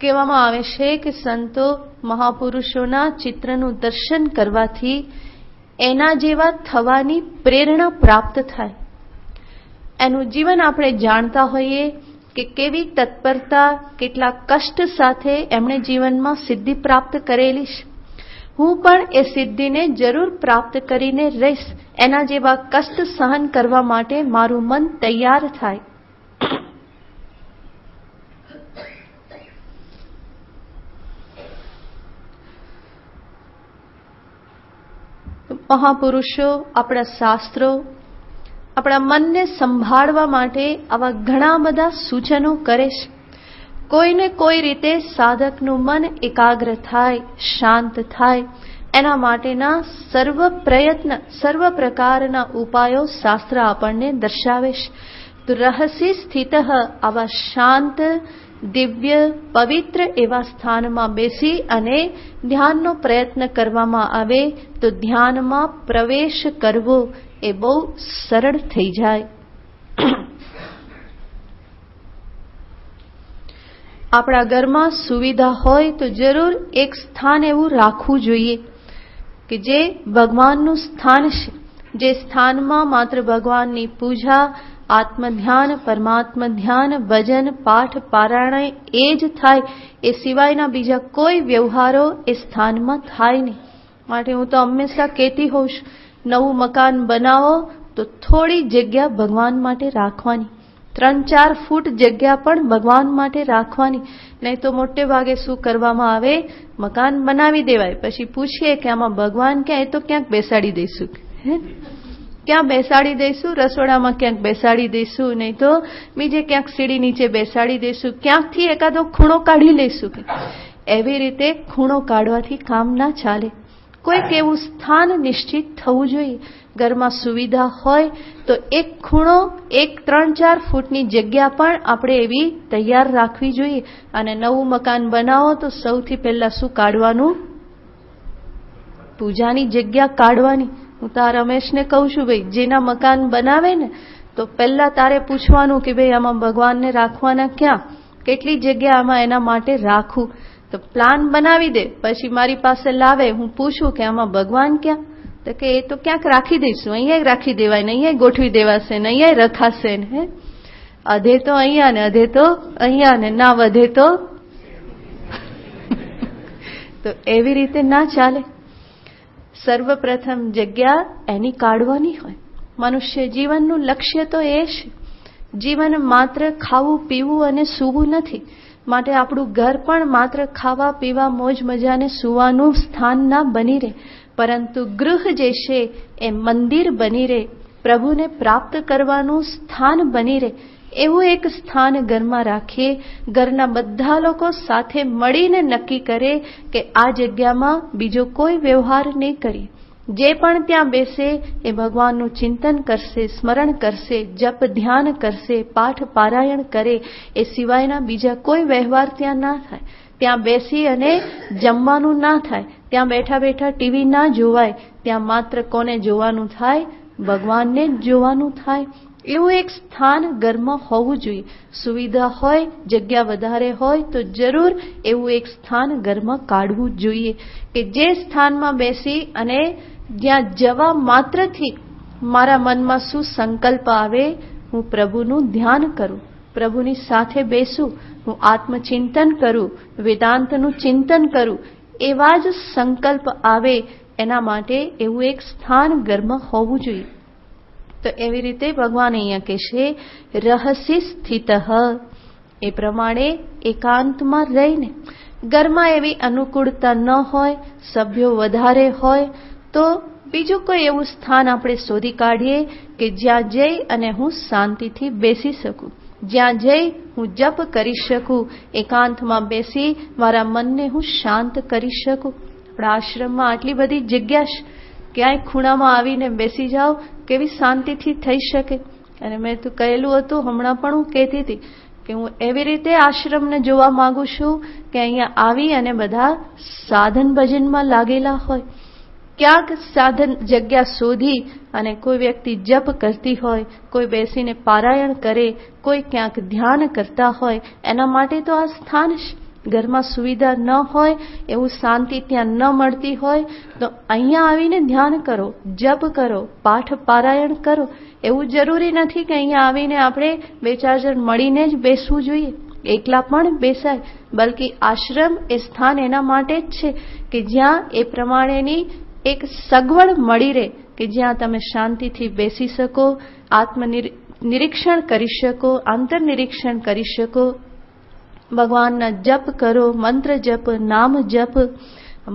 કહેવામાં આવે છે કે સંતો મહાપુરુષોના ચિત્રનું દર્શન કરવાથી એના જેવા થવાની પ્રેરણા પ્રાપ્ત થાય. એનું જીવન આપણે જાણતા હોઈએ કે કેવી તત્પરતા, કેટલા કષ્ટ સાથે એમણે જીવનમાં સિદ્ધિ પ્રાપ્ત કરેલી છે. હું પણ એ સિદ્ધિને જરૂર પ્રાપ્ત કરીને રહીશ, એના જેવા કષ્ટ સહન કરવા માટે મારું મન તૈયાર થાય. મહાપુરુષો, આપણા શાસ્ત્રો આપણા મનને સંભાળવા માટે આવા ઘણા બધા સૂચનો કરે છે. કોઈને કોઈ રીતે સાધકનું મન એકાગ્ર થાય, શાંત થાય, એના માટેના સર્વ પ્રયત્ન, સર્વ પ્રકારના ઉપાયો શાસ્ત્ર આપણને દર્શાવે છે. તો રહસ્ય સ્થિત, આવા શાંત, દિવ્ય, પવિત્ર એવા સ્થાનમાં બેસી અને ધ્યાનનો પ્રયત્ન કરવામાં આવે તો ધ્યાનમાં પ્રવેશ કરવો એ બહુ સરળ થઈ જાય. આપણા ઘરમાં સુવિધા હોય તો જરૂર એક સ્થાન એવું રાખવું જોઈએ કે જે ભગવાનનું સ્થાન છે, જે સ્થાનમાં માત્ર ભગવાનની પૂજા, આત્મધ્યાન, પરમાત્મા ધ્યાન, ભજન, પાઠ, પારાયણ એ જ થાય. એ સિવાયના બીજા કોઈ વ્યવહારો એ સ્થાનમાં થાય નહીં. માટે હું તો હંમેશા કહેતી હોઉં છું, નવું મકાન બનાવો તો થોડી જગ્યા ભગવાન માટે રાખવાની, 3-4 ફૂટ જગ્યા પણ ભગવાન માટે રાખવાની. નહીં તો મોટે ભાગે શું કરવામાં આવે, મકાન બનાવી દેવાય, પછી પૂછીએ કે આમાં ભગવાન ક્યાં, એ તો ક્યાંક બેસાડી દઈશું, ક્યાં બેસાડી દઈશું, રસોડામાં ક્યાંક બેસાડી દઈશું, નહીં તો બીજે ક્યાંક સીડી નીચે બેસાડી દઈશું, ક્યાંકથી એકાદો ખૂણો કાઢી લઈશું. એવી રીતે ખૂણો કાઢવાથી કામ ના ચાલે. કોઈક એવું સ્થાન નિશ્ચિત થવું જોઈએ. ઘરમાં સુવિધા હોય તો એક ખૂણો, એક 3-4 ફૂટની જગ્યા પણ આપણે એવી તૈયાર રાખવી જોઈએ. અને નવું મકાન બનાવો તો સૌથી પહેલા શું કાઢવાનું, પૂજાની જગ્યા કાઢવાની. હું તો રમેશને કહું છું, ભાઈ જેના મકાન બનાવે ને તો પહેલા તારે પૂછવાનું કે ભાઈ આમાં ભગવાનને રાખવાના ક્યાં, કેટલી જગ્યા આમાં એના માટે રાખવું. તો પ્લાન બનાવી દે, પછી મારી પાસે લાવે, હું પૂછું કે આમાં ભગવાન ક્યાં, તો કે એ તો ક્યાંક રાખી દઈશું, અહીંયા રાખી દેવાય ને, અહીંયા ગોઠવી દેવાશે ને, અહીંયા રખાશે ને. હે, અધે તો અહીંયા ને અધે તો અહીંયા ને, ના વધે તો તો એવી રીતે ના ચાલે. સર્વપ્રથમ જગ્યા એની કાઢવાની હોય. મનુષ્ય જીવનનું લક્ષ્ય તો એ છે. જીવન માત્ર ખાવું, પીવું અને સૂવું નથી. માટે આપણું ઘર પણ માત્ર ખાવા, પીવા, મોજ મજાને સૂવાનું સ્થાન ના બની રહે, પરંતુ ગૃહ જે છે એ મંદિર બની રહે, પ્રભુને પ્રાપ્ત કરવાનું સ્થાન બની રહે. એવું એક સ્થાન ઘરમાં રાખીએ. ઘરના બધા લોકો સાથે મળીને નક્કી કરે કે આ જગ્યામાં બીજો કોઈ વ્યવહાર નહીં કરીએ. જે પણ ત્યાં બેસે એ ભગવાનનું ચિંતન કરશે, સ્મરણ કરશે, જપ ધ્યાન કરશે, પાઠ પારાયણ કરે. એ સિવાયના બીજા કોઈ વ્યવહાર ત્યાં ના થાય. ત્યાં બેસી અને જમવાનું ના થાય. ત્યાં બેઠા બેઠા ટીવી ના જોવાય. ત્યાં માત્ર કોને જોવાનું થાય, ભગવાનને જ જોવાનું થાય. એવું એક સ્થાન ઘરમાં હોવું જોઈએ. સુવિધા હોય, જગ્યા વધારે હોય તો જરૂર એવું એક સ્થાન ઘરમાં કાઢવું જોઈએ કે જે સ્થાનમાં બેસી અને જ્યાં જવા માત્રથી મારા મનમાં શું સંકલ્પ આવે, હું પ્રભુનું ધ્યાન કરું, પ્રભુની સાથે બેસું, હું આત્મચિંતન કરું, વેદાંતનું ચિંતન કરું, એવા જ સંકલ્પ આવે. એના માટે એવું એક સ્થાન ઘરમાં હોવું જોઈએ. તો એવી રીતે ભગવાન અહીંયા કહેશે રહસી સ્થિત. એ પ્રમાણે એકાંતમાં રહીને, ઘરમાં એવી અનુકૂળતા ન હોય, સભ્યો વધારે હોય તો બીજું કોઈ એવું સ્થાન આપણે શોધી કાઢીએ કે જ્યાં જઈ અને હું શાંતિથી બેસી શકું, જ્યાં જઈ હું જપ કરી શકું, એકાંતમાં બેસી મારા મનને હું શાંત કરી શકું. આપણા આશ્રમમાં આટલી બધી જગ્યા છે, ક્યાંય ખૂણામાં આવીને બેસી જાઓ, કેવી શાંતિથી થઈ શકે. અને મેં તો કહેલું હતું, હમણાં પણ હું કહેતી હતી કે હું એવી રીતે આશ્રમને જોવા માંગુ છું કે અહીંયા આવી અને બધા સાધન ભજનમાં લાગેલા હોય. ક્યાંક સાધન જગ્યા શોધી અને કોઈ વ્યક્તિ જપ કરતી હોય, કોઈ બેસીને પારાયણ કરે, કોઈ ક્યાંક ધ્યાન કરતા હોય. એના માટે તો આ સ્થાન છે. ઘરમાં સુવિધા ન હોય, એવું શાંતિ ત્યાં ન મળતી હોય તો અહીંયા આવીને ધ્યાન કરો, જપ કરો, પાઠ પારાયણ કરો. એવું જરૂરી નથી કે અહીંયા આવીને આપણે 2-4 જણ મળીને જ બેસવું જોઈએ, એકલા પણ બેસાય. બલકી આશ્રમ એ સ્થાન એના માટે જ છે કે જ્યાં એ પ્રમાણેની એક સગવડ મળી રહે કે જ્યાં તમે શાંતિથી બેસી શકો, આત્મનિરીક્ષણ કરી શકો, આંતરનિરીક્ષણ કરી શકો, ભગવાનના જપ કરો, મંત્ર જપ, નામ જપ.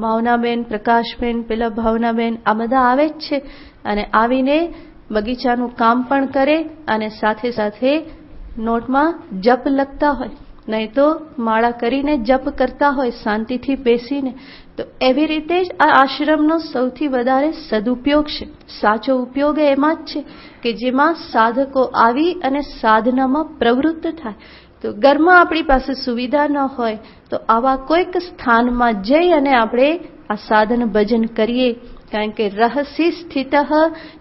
ભાવનાબેન, પ્રકાશબેન, પેલા ભાવનાબેન આ બધા આવે જ છે અને આવીને બગીચાનું કામ પણ કરે અને સાથે સાથે નોટમાં જપ લખતા હોય, નહીં તો માળા કરીને જપ કરતા હોય શાંતિથી બેસીને. તો એવી રીતે જ આ આશ્રમનો સૌથી વધારે સદુપયોગ છે. સાચો ઉપયોગ એમાં જ છે કે જેમાં સાધકો આવી અને સાધનામાં પ્રવૃત્ત થાય. તો ઘરમાં આપણી પાસે સુવિધા ન હોય તો આવા કોઈક સ્થાનમાં જઈ અને આપણે આ સાધન ભજન કરીએ, કારણ કે રહસી સ્થિત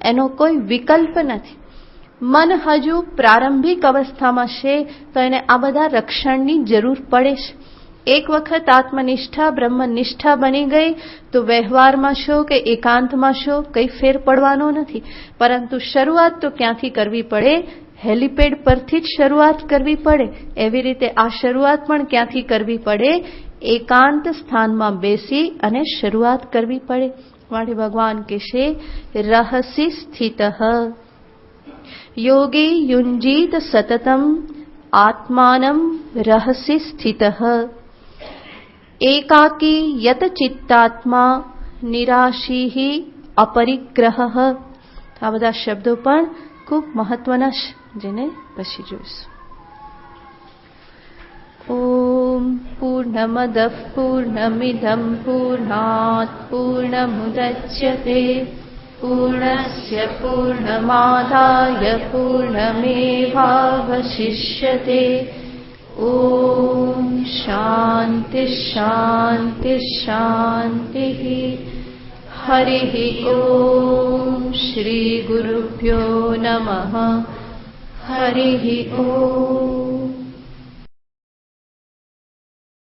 એનો કોઈ વિકલ્પ નથી. મન હજુ પ્રારંભિક અવસ્થામાં છે તો એને આ બધા રક્ષણની જરૂર પડે છે. એક વખત આત્મનિષ્ઠા બ્રહ્મનિષ્ઠા બની ગઈ તો વ્યવહારમાં છો કે એકાંતમાં છો કંઈ ફેર પડવાનો નથી. પરંતુ શરૂઆત તો ક્યાંથી કરવી પડે? હેલિપેડ પરથી જ શરૂઆત કરવી પડે. એવી રીતે આ શરૂઆત પણ ક્યાંથી કરવી પડે? એકાંત સ્થાનમાં બેસી અને શરૂઆત કરવી પડે. માટે ભગવાન કહેશે રહસી સ્થિત યોગી યુંજીત સતતમ આત્માનમ રહસી સ્થિત એકાકી યત ચિત્તાત્મા નિરાશી અપરિગ્રહ. આ બધા શબ્દો પણ ખૂબ મહત્વના છે, જેને પછી જોઈશું. ઓમ પૂર્ણમદ પૂર્ણમિદં પૂર્ણાત પૂર્ણમુદચ્યતે પૂર્ણસ્ય પૂર્ણમાદાય પૂર્ણમેવાવશિષ્યતે. ઓમ શાંતિ શાંતિ શાંતિ. હરિ ઓમ શ્રી ગુરુભ્યો નમઃ. હરિ ઓમ.